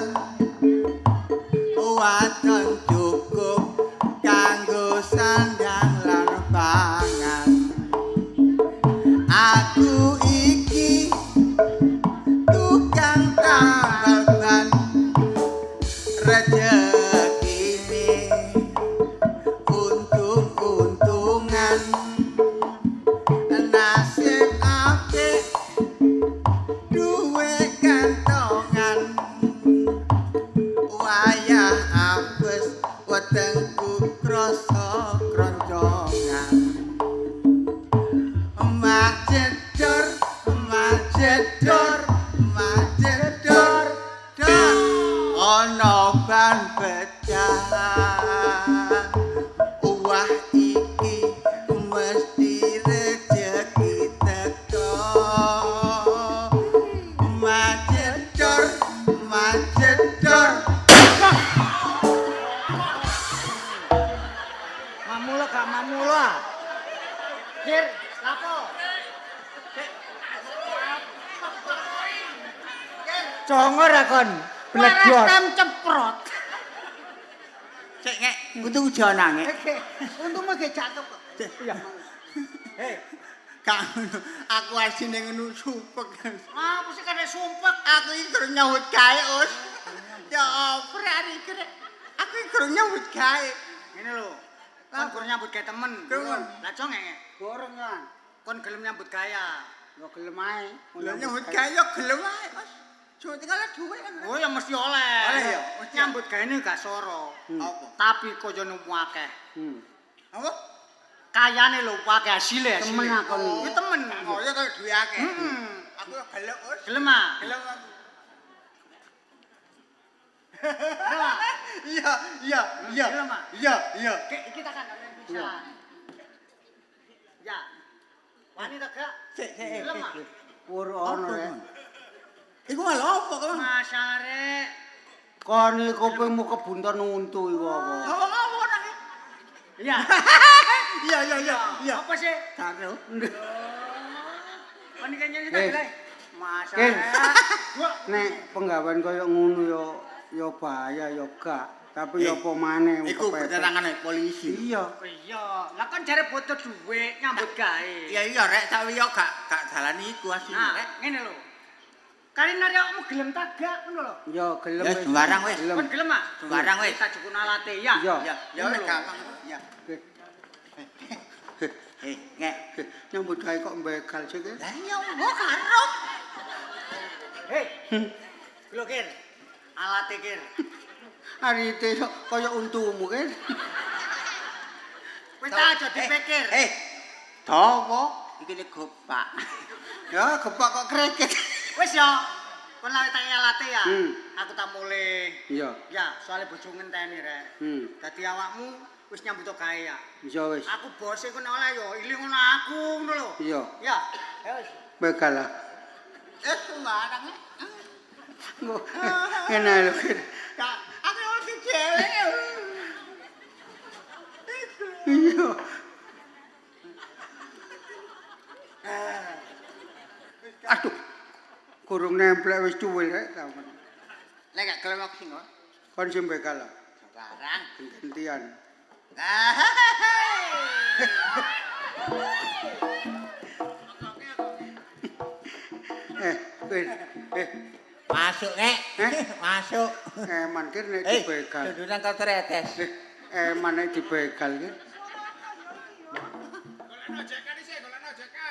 majedor majedor dor ana ban pecah wah iki mesti rejeki teko majedor majedor Mamula gak mamula. Kir, lapo? Congor akon. Bledor. Tem ceprot. cek ngek kudu ujana ngek Untungmu ge cakep kok. Iya. Hei, Kak, aku asine ngono sumpek. Apa sih kene sumpek? Aku iki durung nyambut gawe, Us. Ya apa hari kene? Aku iki durung nyambut gawe. ngene lho. Kon gur nyambut gawe temen. Temen. Lah congeng. Gorengan. Kon gelem nyambut kaya. Yo gelem ae. Lah nyambut gawe yo gelem ae, Us. Cuma tinggal duwe kan. Oh ya mesti oleh. Oleh ya? Nyambut gawe ini gak soro. Apa? Tapi kaya nemu akeh. Apa? Kayane lho akeh hasile. Temen akon. Kuwi temen. Oh ya kok duwe akeh. Heeh. Aku yo gelem, Us. Gelem ah. Gelem aku. Gelem ah. Iya, iya, iya. Gelem ah. Iya, iya. Iki tak kan bisa. Ya. Wani ta gak? Sik, sik. Gelem ah. Pur ono rek. Iku malah apa kok? Masare. Kon iki kupingmu kebunton untu iku apa? Ngomong apa nang? Iya. Iya, iya, iya. Iya. Apa sih? Karo. Kon iki nyanyi Eh. tak gelem. Ken. Masare. Gua Nek penggawean kaya ngono yo bahaya yo gak. Tapi yo apa maneh Iku kepepet. pertentangan polisi. Iya. iya. Lah kon jare butuh dhuwit nyambut gawe. Iya iya rek sawi yo gak dalan iku asline Nah, rek. ngene lho. Kali nari awakmu gelem tagak ngono lho. Yo gelem Ya, sembarang wis. Gelem. Kon gelem ah? Sembarang wis. Tak jukun alate ya. Iya. Ya, ya wis gampang. Ya. Ngek. Nyambut gawe kok begal sih Ki? Lah yo mbok karo. Hei. Lho Kir. Alate Kir. Arite kaya untumu Ki. Wis tak aja dipikir. Dawa iki nek gopak. Ya gepak kok kreket. Wis ya. Kon lawe tak alate ya. Hmm. Aku tak mulai. Iya. Ya, soalnya bojo ngenteni rek. Dadi awakmu wis nyambut gawe ya. Iya wis. Aku bose kon oleh yo iling ngono aku ngono lho. Iya. Ya. Ya wis. Begal lah. Sembarang. Kok ngene lho Ki. Kak, aku ora dhewe. Iya. Aduh. Kurung nemplek wis cuwil rek kawan. Lek gak gelem aku sing Kon sing begal lah. sembarang. Gantian. Ki. Masuk nek. Masuk. Eman Ki nek dibegal. Dudunan kau teretes. Eman nek dibegal Ki.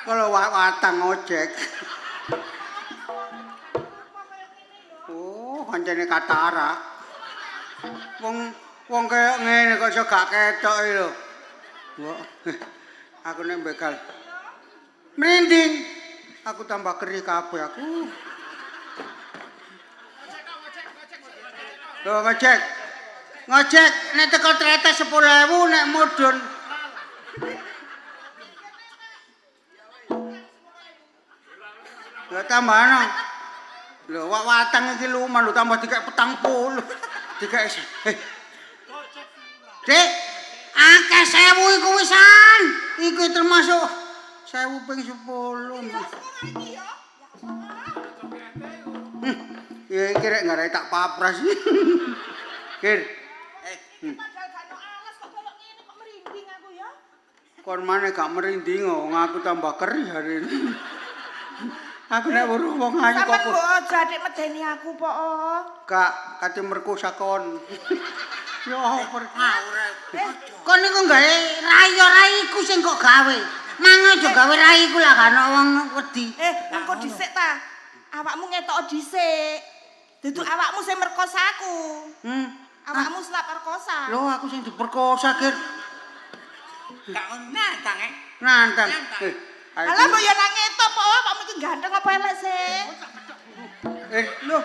Kalau watang ojek. Oh, pancene katara. Wong kaya ngene kok iso gak ketok iki lho. Mbok. Aku nek begal. Merinding. Aku tambah kerih kabeh aku. Loh ngecek. Ngecek nek teko tretes 10.000 nek mudhun. Lah tambahno. Lho watang iki luman lho tambah dikek 40. Dikek Dik, akeh 1000 iku wisan. Iku termasuk 1000 ping 10. Ya iki rek ngarai tak papras. Kir. Kon maneh gak merinding wong aku tambah kerih hari ini. Aku nek weruh wong ayu kok. Sampeyan mbok aja adik medeni aku po. Kak, kate merkosa kon. Ya apa? Ora. Kon niku gawe rai-raiku sing kok gawe. Mang aja gawe raiku lah kan wong wedi. Engko dhisik ta. Awakmu ngetok dhisik. Duduk awakmu sing merkosa aku. Awakmu selap perkosa. Lho aku sing diperkosa, Kir. Gak nantang Nantang. Alah mbok ya nang ngetok po, awakmu iki ganteng apa elek sih? Lho,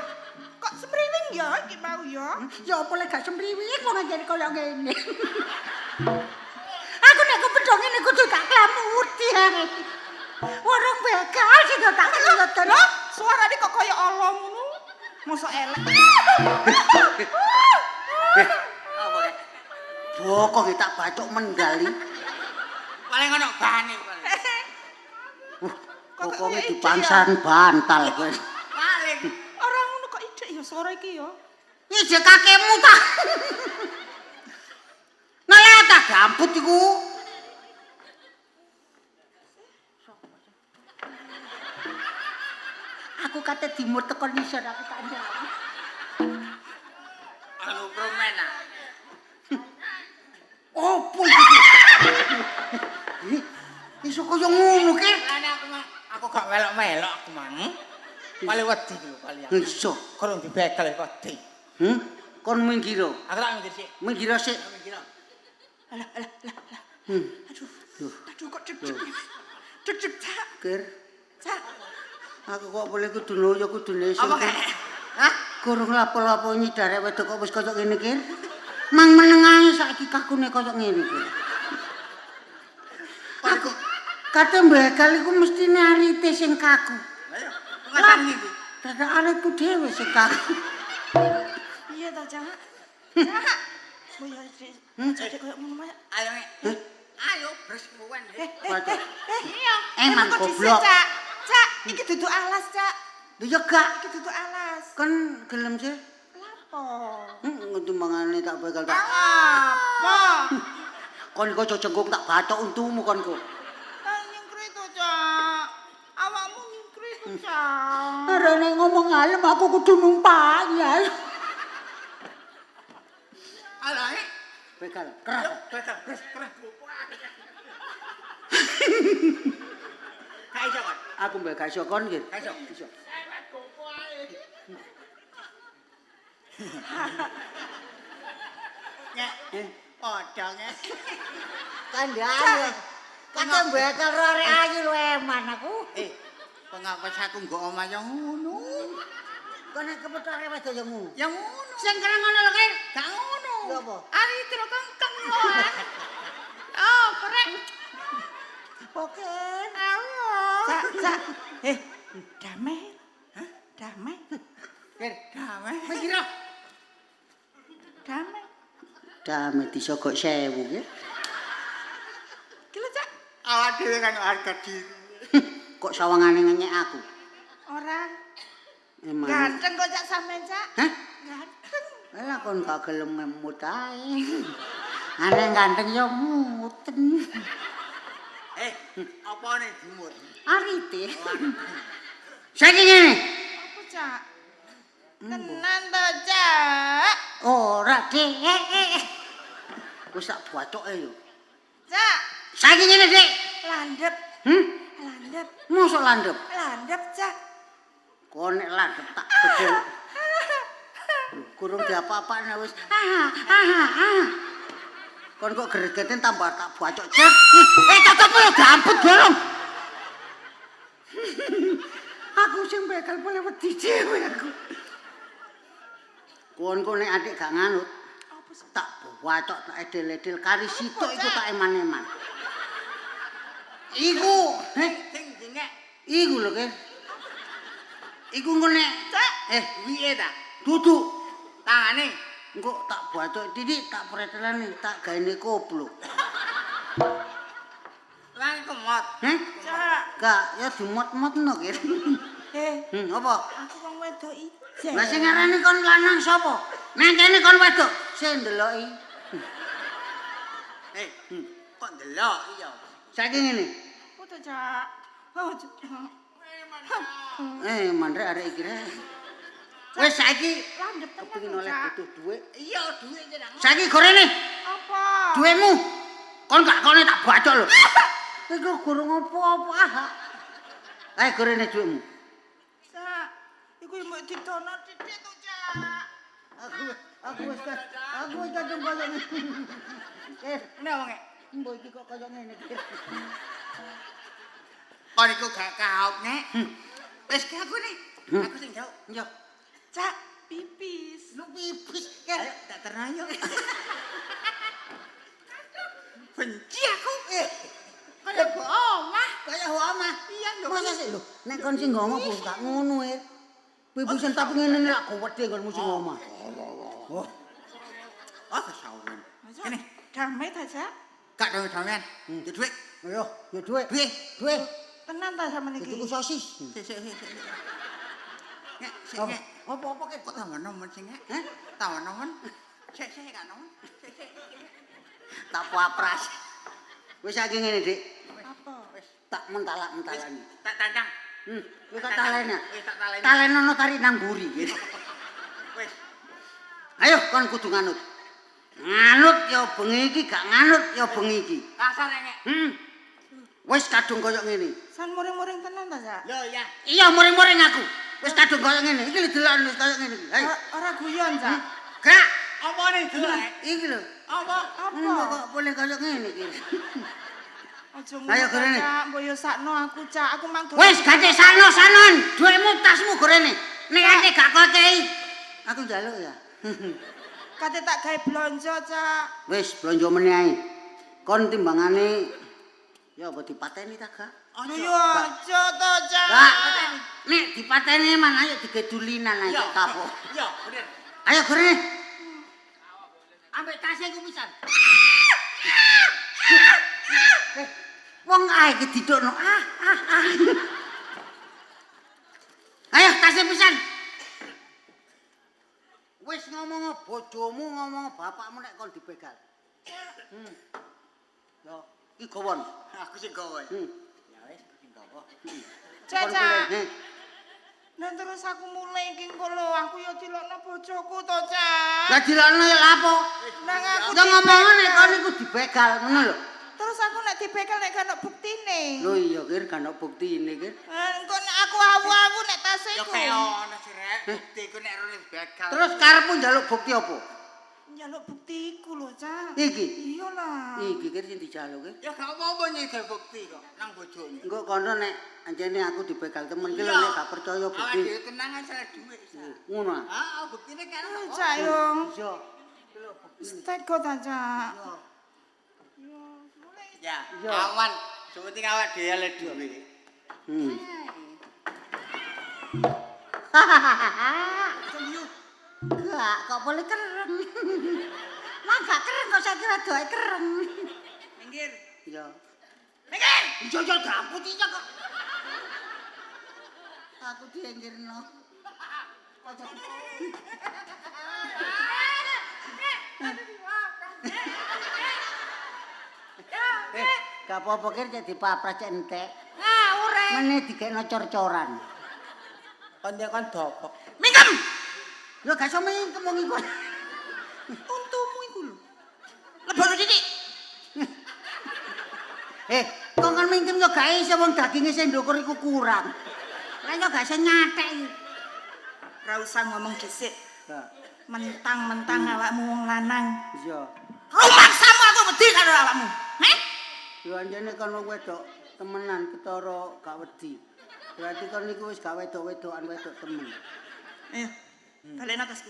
Kok semriwing ya iki mau ya? ya apa lek gak semriwing kok ngene kaya ngene. Aku nek kepedho ngene kudu tak klamuti. Warung begal sing tak keleten. Lho, suarane kok kaya Allah ngono. Mosok elek. Apa kek? Bokong tak bacok menggali. Paling ono bane paling. Bokonge dipangsan bantal kowe. Paling. Ora ngono kok ijek ya suara iki ya. Ijek kakekmu ta. Malah tak gambut iku. Aku kate dimut tekan isor aku tak njawab. Aku promen ah. Opo iki? Iso kaya ngono ki. Lane aku gak melok-melok aku mang. Paling wedi lho kalian. Iso. Kurang dibekel kok di. Kon minggiro. Aku tak mikir sik. Minggiro sik. Mikir. Alah. Aduh kok cek-cek. Cek-cek Cak. Kir, Cak. aku kok boleh kudu noyo kudune sing. Apa kek? Hah? Kurang lapo-lapo nyidare wedok kok wis kaya ngene Kir. Mang meneng ae saiki kakune kaya ngene Kir. Aku kate mbekal iku mestine arite sing kaku. Ayo, pengasan iki. Dadak aritku dhewe sing kaku. Iya ta, Cak? Cak. Boyo cek koyo ngono Mak. Ayo, ayo bres kuwen. Bacok. Iya. Emang kok dhisik, goblok. Cak. Cak, iki dudu alas, Cak. Lho ya gak Iki dudu alas. kan gelem sih. Lapo? Ngetimbangane tak bakal tak. Apa? Kon kok jengkung tak bacok untumu kon kok. Nyingkri to, Cak. Awakmu nyingkri to, Cak. Rene ngomong ngalem aku kudu numpak ya. Alah, Bekal, keras. betul, bres keras. Kae iso kon. Aku mbek gak iso kon nggih. Kae iso. Iso. Nek, padha nek. Kandhane. Kate bekal rore ayu lu eman aku. Pengapes aku nggo omah yo ngono. Kon nek kepethare wedok yo ngono. Ya ngono. Sing keren ngono lho, Kir. Gak ngono. Lho apa? Ari tro kengkeng lho. Oh, korek. Oke. Cak. Damai. Hah? Damai. Kir, damai. Mikir. Damai. Dame disogok 1000 nggih. Ki lho, Cak. Awak dhewe kan harga diri. Kok sawangane ngenyek aku. Ora Emang. ganteng kok Cak sampean, Cak. Hah? Ganteng. Alah kon gak gelem memut ae. Ane ganteng yo muten. Apa nih dimut? Arite. Saiki ngene. Apa, Cak? Tenan to, Cak. Ora, Dik. Wis tak bacoke yo. Cak, Saiki ngene, Dik. landep. Landep. Mosok landep. Landep, Cak. Kon nek landep tak bedel. Kurung diapa-apane wis. Kon kok gregeten tambah tak bacok. Cocok yo dampet bolong. Aku sing bekal boleh wedi dhewe aku. Kon kok nek adik gak nganut. Apa sih? Tak bacok tak edel-edel kari sitok iku tak eman-eman. Iku, Sing jengek. iku lho, Kir. Iku ngene. Cak. Piye ta? Duduk. Tangane. Engko tak bacok titik tak pretelan tak gaene koplok. Lan kemot. Cak. Gak, ya dimot-motno, Kir. Apa? Aku wong wedok ijek. Lah sing ngarani kon lanang sapa? Nang kene kon wedok. Sing ndeloki. Kok ndelok iya. Saiki ngene. Apa to, Cak? Oh, Cak. Mandre arek iki rek. Wis saiki Landep kepengin tenan, oleh Cak. butuh dhuwit. Iya, duwe jeneng. Saiki gorene. Apa? Dhuwitmu. Kon gak kone tak bacok lho. Iku gurung apa-apa. Ayo gorene dhuwitmu. Cak, iku yang mbok didono titik to, Cak. Aku wis kadung koyo ngene. Ini apa ngek? Mbok iki kok koyo ngene. Kon iku gak kaop, Nek. Wis ki aku nih. Aku sing jauh. Yo. Cak, pipis. Lu pipis Ayo tak terang yuk. Benci aku. Kaya go omah. kaya omah. Iya lho. Masa sih lho, nek kon sing ngomong kok gak ngono e. Pipisan tapi ngene lak gowedhe kon mesti ngomong. Oh. Oh, kesauan. Ini, damai ta, Cak? Gak dong sampean. Di dhuwit. Ayo, yo dhuwit. Duit. Dhuwit. Tenan ta sama niki? Dituku sosis. Sik. Nek, sik Apa? nek. Apa kek? Kok tambah nemen sing nek? Hah? Tambah nemen. Sik gak nemen. Sik. Tak papras. Wis saiki ngene, Dik. Apa? Wis Tak mentalak-mentalani. tak tandang. Wis tak talena. Wis tak taleni. Talenono tarik nang mburi. Wis. Ayo kon kudu nganut. Nganut ya bengi iki, gak nganut ya bengi iki. Kasar nek. Wis kadung koyo ngene. San muring-muring tenan ta, Cak? Lho ya. Iya muring-muring aku. Wis kadung koyo ngene. Iki lho delok wis koyo ngene. Ayo. Ora guyon, Cak. Gak. Apa nih delok? Iki lho. Apa? Ngono kok boleh koyo ngene iki. Aja Ayo, ngono, Gorene. Cak. Mbok yo sakno aku, Cak. Aku mang dolen. Wis gate sano-sanon. Duitmu tasmu gorene. Nek ate gak kokei. Aku njaluk ya. Kate tak gawe blonjo, Cak. Wis blonjo meneh ae. Kon timbangane ya apa dipateni ta gak? Lho yo aja to, Cak. Gak. Nek dipateni man ayo digedulinan ae kapok. Iya, bener. Ayo gorene. Ambek tasnya ku pisan. Wong ae iki didokno. Ayo tasnya pisan. Wis ngomong bojomu, ngomong bapakmu nek kon dibegal. Yo, iki gowon. Aku sing gawe. Ya wis, sing gawe. Cak, Cak. Nek terus aku mulai iki engko lho, aku yo dilokno bojoku to, Cak. Lah dilokno ya lapo? Nang aku Ya ngomong nek kon iku dibegal ngono lho. Terus aku nek dibekel nek gak ono buktine. Lho iya kir gak ono buktine kir. Engko nek aku awu-awu nek tas Ya iku. kaya ono sih rek. Bukti iku nek rolis begal. Terus karepmu njaluk bukti apa? Njaluk bukti iku lho, Cak. Iki. Iya lah. Iki kir sing dijaluk kir. Ya gak apa-apa nyegel bukti kok nang bojone. Engko kono nek anjene aku dibegal temen ki lho Iya. nek gak percaya Awake bukti. dhewe tenang aja dhuwit. Ngono ah. Ah, buktine kan. Cak yo. Iya. Stego ta, Cak. Ya, Iya. aman. Sepenting awak dhewe le dhuwit. Gak, kok boleh kereng. Lah gak kereng kok saiki wedoke kereng. Minggir. Iya. Minggir. Iya ya gambut iki kok. Aku dienggirno. Gak apa-apa kir jadi papras cek entek. Ngawur e. Meneh dikekno cor-coran. Kon dia kan dobok. Mingkem. Lho gak iso mingkem wong iku. Untumu iku lho. Lebono titik. Kok kan mingkem yo gak iso wong daginge sing ndukur iku kurang. Lah yo gak iso nyatek iki. Ora usah ngomong dhisik. Gak. Mentang-mentang awakmu wong lanang. Iya. Rumaksamu aku wedi karo awakmu. Heh? Yo anjene kon wong wedok temenan ketara gak wedi. Berarti kon niku wis gak wedok-wedokan wedok temen. Ayo. Balekno tasku.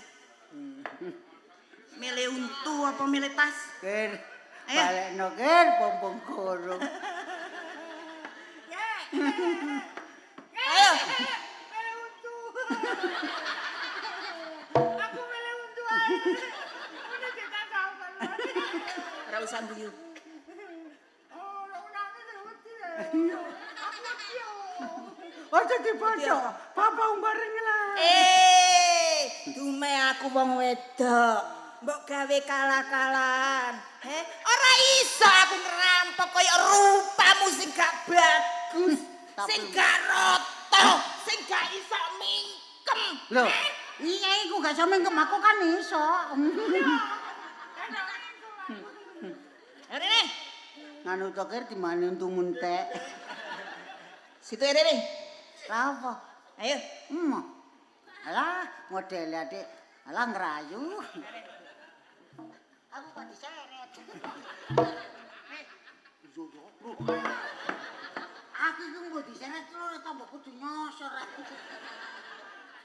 Milih untu apa milih tas? Kir. Ayo. Balekno kir pompong gorong. Ayo. Ora usah guyu. Aja dibocok. Papa umbareng lah. Dume aku wong wedok. Mbok gawe kalah-kalahan. Ora iso aku ngerampok kaya rupamu sing gak bagus, sing gak roto, sing gak iso mingkem. Lho, iya iku gak iso mingkem aku kan iso. Rene, Nganu to kir dimane untu muntek. situ Rene. Lah apa? Ayo. Alah, model adik. Alah ngerayu. Aku kok diseret. Aku aku iki nggo diseret lho tambah kudu nyosor aku.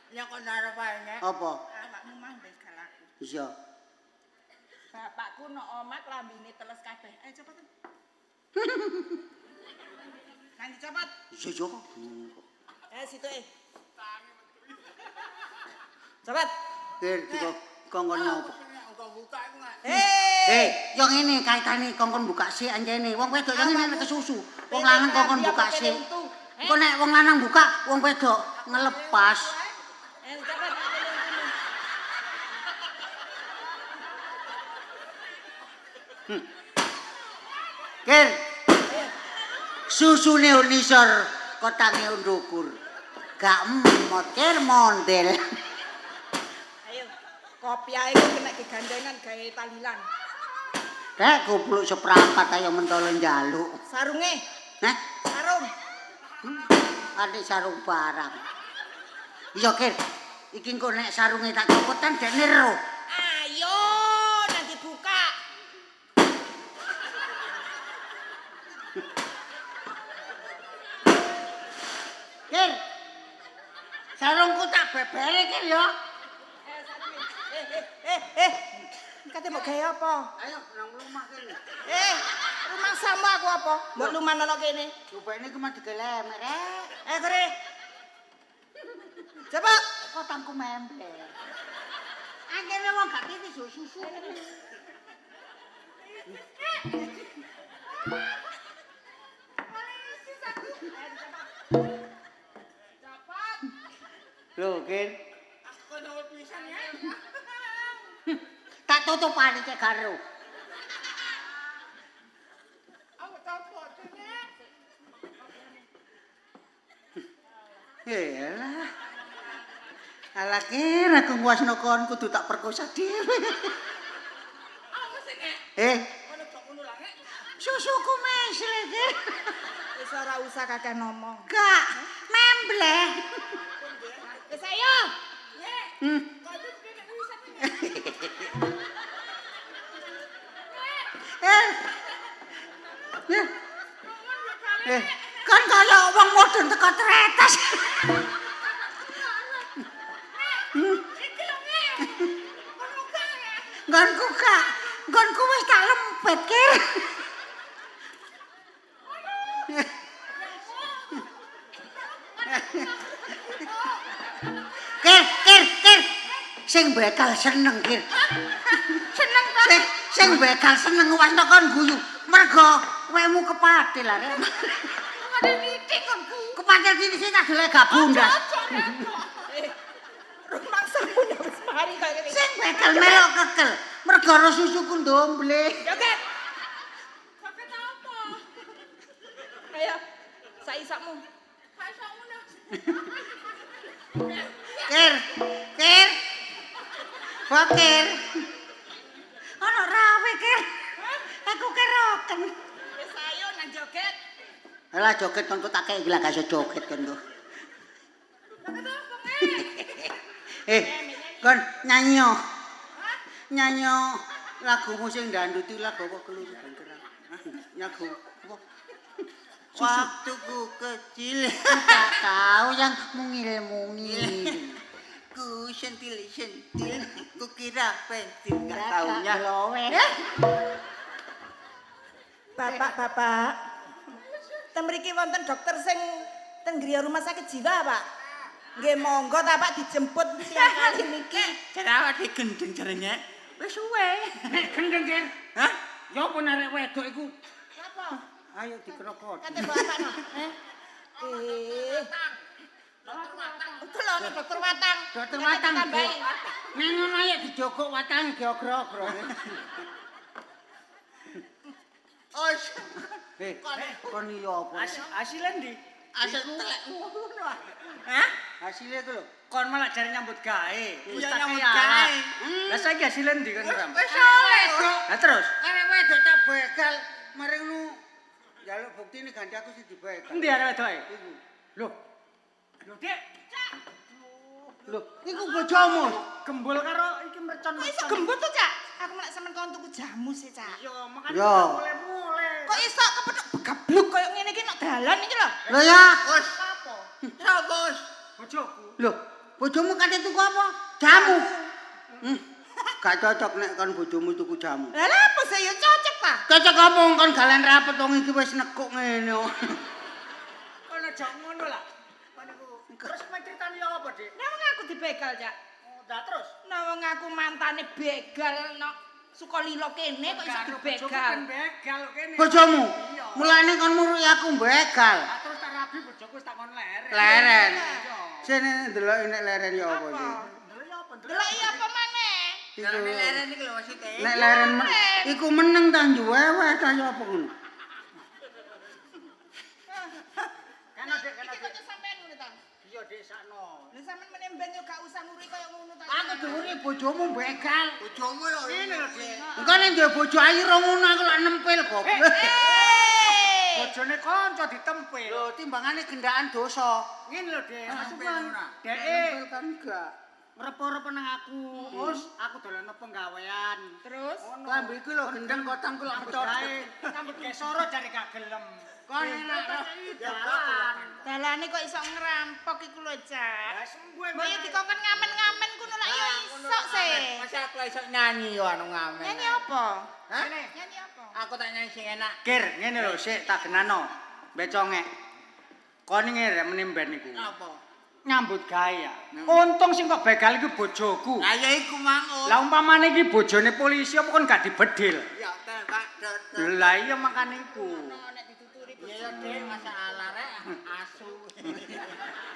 Ya kok ngarep ae nek. Apa? Awakmu mang wis galaku. Iya. Bapakku nok omah klambine teles kabeh. Ayo cepetan. Nanti cepet. Iya. Situ Cepet. Kir kongkon nyopo. Engko buka iku nek. Yo ngene kaitane kongkon buka sik anjene. Wong wedok yo ngene nek kesusu. Wong lanang kongkon buka sik. Engko nek wong lanang buka, wong wedok ngelepas. Cepet. Kir. Susune unisor kotange undukur. Gak emot kir mondel. Ayo. Kopiahe ku kena gegandengan gawe talilan. Rek goblok seprapat ayo mentolo njaluk. Sarunge. Heh, Sarung. adik sarung barang. Iya kir. Iki engko nek sarunge tak copotan dekne ro. Ayo nanti buka. Kir. Sarungku tak bebere kir ya. Kate mau gawe apa? Ayo nang rumah kene. Rumah sama aku apa? Mbok luman ana kene. Cobane iki mah digelemek rek. Kere. Coba. Kotangku memble. Angene wong gak titis yo susu. Lho, Kin. Aku nol pisan ya. Tak tutupane cek karo. Aku topo nek. Yalah. Ala Kir, aku nguasno kon kudu tak perkosa dhewe. Aku sing Ngono kok ngono lah nek. Susuku mesle, Kir. Wis ora usah kakek ngomong. Gak, membleh. Wis ayo. Kan kaya wong modern teko tretes. Nggonku wis tak lempet, Kir. Kir. Sing bakal seneng, Kir. Seneng ta? Sing bakal seneng wasno kon guyu. Mergo wemu kepatil lah, Rek. Ada titik kon. Kepatil sini sing tak delek gak bundas. Rumah sampun wis mari kaya ngene. Sing bakal melok kekel. Mergo ro susuku ndomble. Joget. Joget apa? Ayo, saisakmu. Saisakmu nah. Kir. Fakir. Ono rawe, Kir. Aku keroken. Wis ayo nang joget. Alah joget kon tak kei gila gak iso joget kon tuh. Kon nyanyi yo. Nyanyi lagumu sing ndanduti lagu apa keluru bangkerang. Nyagu apa? Waktuku kecil tak tahu yang mungil-mungil. Ku sentil-sentil, ku kira pentil gak taunya lowe. Bapak. Ten mriki wonten dokter sing ten griya rumah sakit jiwa, Pak. Nggih monggo ta Pak dijemput siang kali niki. Jerawat gendeng jarene. Wis suwe. Gendeng, Kir. Hah? Ya apa narek wedok iku? Apa? Ayo dikerokot. Kate bapak no. Betul ana dokter watang. Dokter watang. Tambahi. Nek ngono ayo dijogok watang geogro-gro. Kon iya apa? Hasilnya ndi? Asal telek ngono. Hah? Hasilnya itu lho. Kon malah jare nyambut gawe. Iya, tak nyambut kayak. gawe. Lah saiki hasilnya ndi kan Ram? Wis oleh. Lah terus? Arek wedok tak begal, mari ngono njaluk buktine ganti aku sing dibegal. Endi arek wedoke? Iku. Lho. Lho, Dik. Lho, iku bojomu. Gembul karo iki mercon. Kok iso gembut to, Cak? Aku malah sampean kon tuku jamu sih, Cak. Yo, makane Yo. mulai-mulai. kok iso kepethuk gebluk koyo ngene iki nek dalan iki lho. Lho ya, Gus. Ya Gus. Bojoku. lho, bojomu kate tuku apa? Jamu. Gak cocok nek kon bojomu tuku jamu. Lah lha apa sih ya cocok ta? Cocok apa kon galen rapet wong iki wis nekuk ngene. Kono aja ngono lah. Kon niku. Terus ceritane apa, Dik? Nah wong aku dibegal, Cak. Oh, dah terus. Nah wong aku mantane begal nok Sukolilo kene kok iso dibegal. Begal kene. Bojomu. Iya. Mulane kon murui aku begal. Lah terus tak rabi bojoku wis takon leren. Leren. Iya. Sene ndelok nek leren ya apa iki? Delok ya apa? Delok iya apa maneh? Dalane leren iki lho maksudnya. Nek leren iku meneng ta juweweh ta ya apa ngono? Kan Dik, kan Iki Dik. kok sampean ngono ta? Iya, Dik, sakno. Lah sampean menemben yo gak usah nguri koyo ngono ta. Aku dhuwure bojomu begal. Bojomu lho Ngene lho, Dik. Engko nek duwe bojo ayu ra ngono aku lak nempel kok. Bojone kanca ditempel. Lho timbangane gendaan dosa. Ngene lho, Dik. Nempel ora? Dek Nempel kan enggak. ngrep-rep nang aku. Terus aku dolan penggawean. Terus Lambe iku lho gendeng kotangku lak Sambut metot. gawe, sambut gawe soro jare gak gelem. Kon enak. Dalan. dalane kok iso ngerampok iku lho, Cak. Lah sembuh. Mbok yo dikongkon ngamen-ngamen kuno lak yo iso sih. Masa aku iso nyanyi yo anu ngamen. Nyanyi apa? Hah? Nyanyi apa? Aku tak nyanyi sing enak. Kir, ngene lho, sik tak genano. Beconge. Kon ngene menimben niku. Apa? Nyambut gawe ya. Untung sing kok begal iku bojoku. Lah ya iku mang. Lah umpamane iki bojone polisi apa kon gak dibedil. Ya Pak. Lah iya makane iku. Nek dituturi Ya Dek, masalah rek asu.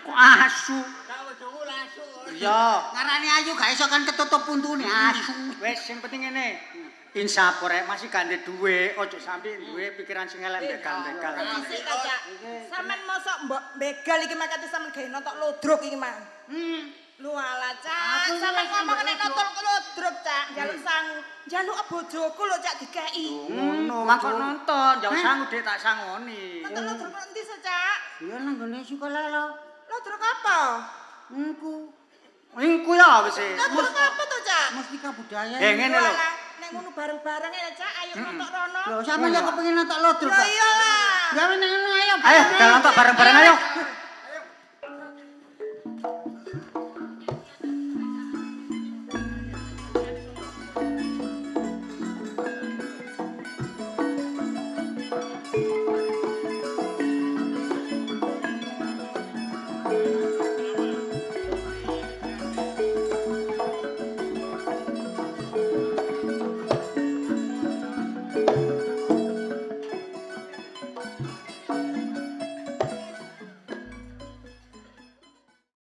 Kok asu? Kak bojomu asu. Iya. Ngarani ayu gak iso kan ketutup puntune asu. Wes sing penting ngene. Insya Allah rek masih gandhe duwe, ojo sampe duwe pikiran sing elek begal-begal. Dhisik ta, Cak. Sampean mosok mbok begal iki makate sampean gawe notok lodrok iki, Mang. Lu ala, Cak. Sampean ngomong nek notok lodrok, Cak. Njaluk sangu. Njaluk bojoku lho, Cak, dikeki. Ngono, mangko nonton, jauh sangu Dik tak sangoni. Nonton lodrok kok endi sih, Cak? Ya nang gone sekolah lho. Lodrok apa? Engku Engku ya wis. Lodrok apa to, Cak? mustika budaya. Ngene lho. Nek ngono bareng-bareng ya, Cak. Ayo nonton rono. Lho sampeyan kok pengen nonton lodrok. Lah iyalah. Gawe nang ngono ayo. Ayo, dalan tok bareng-bareng ayo.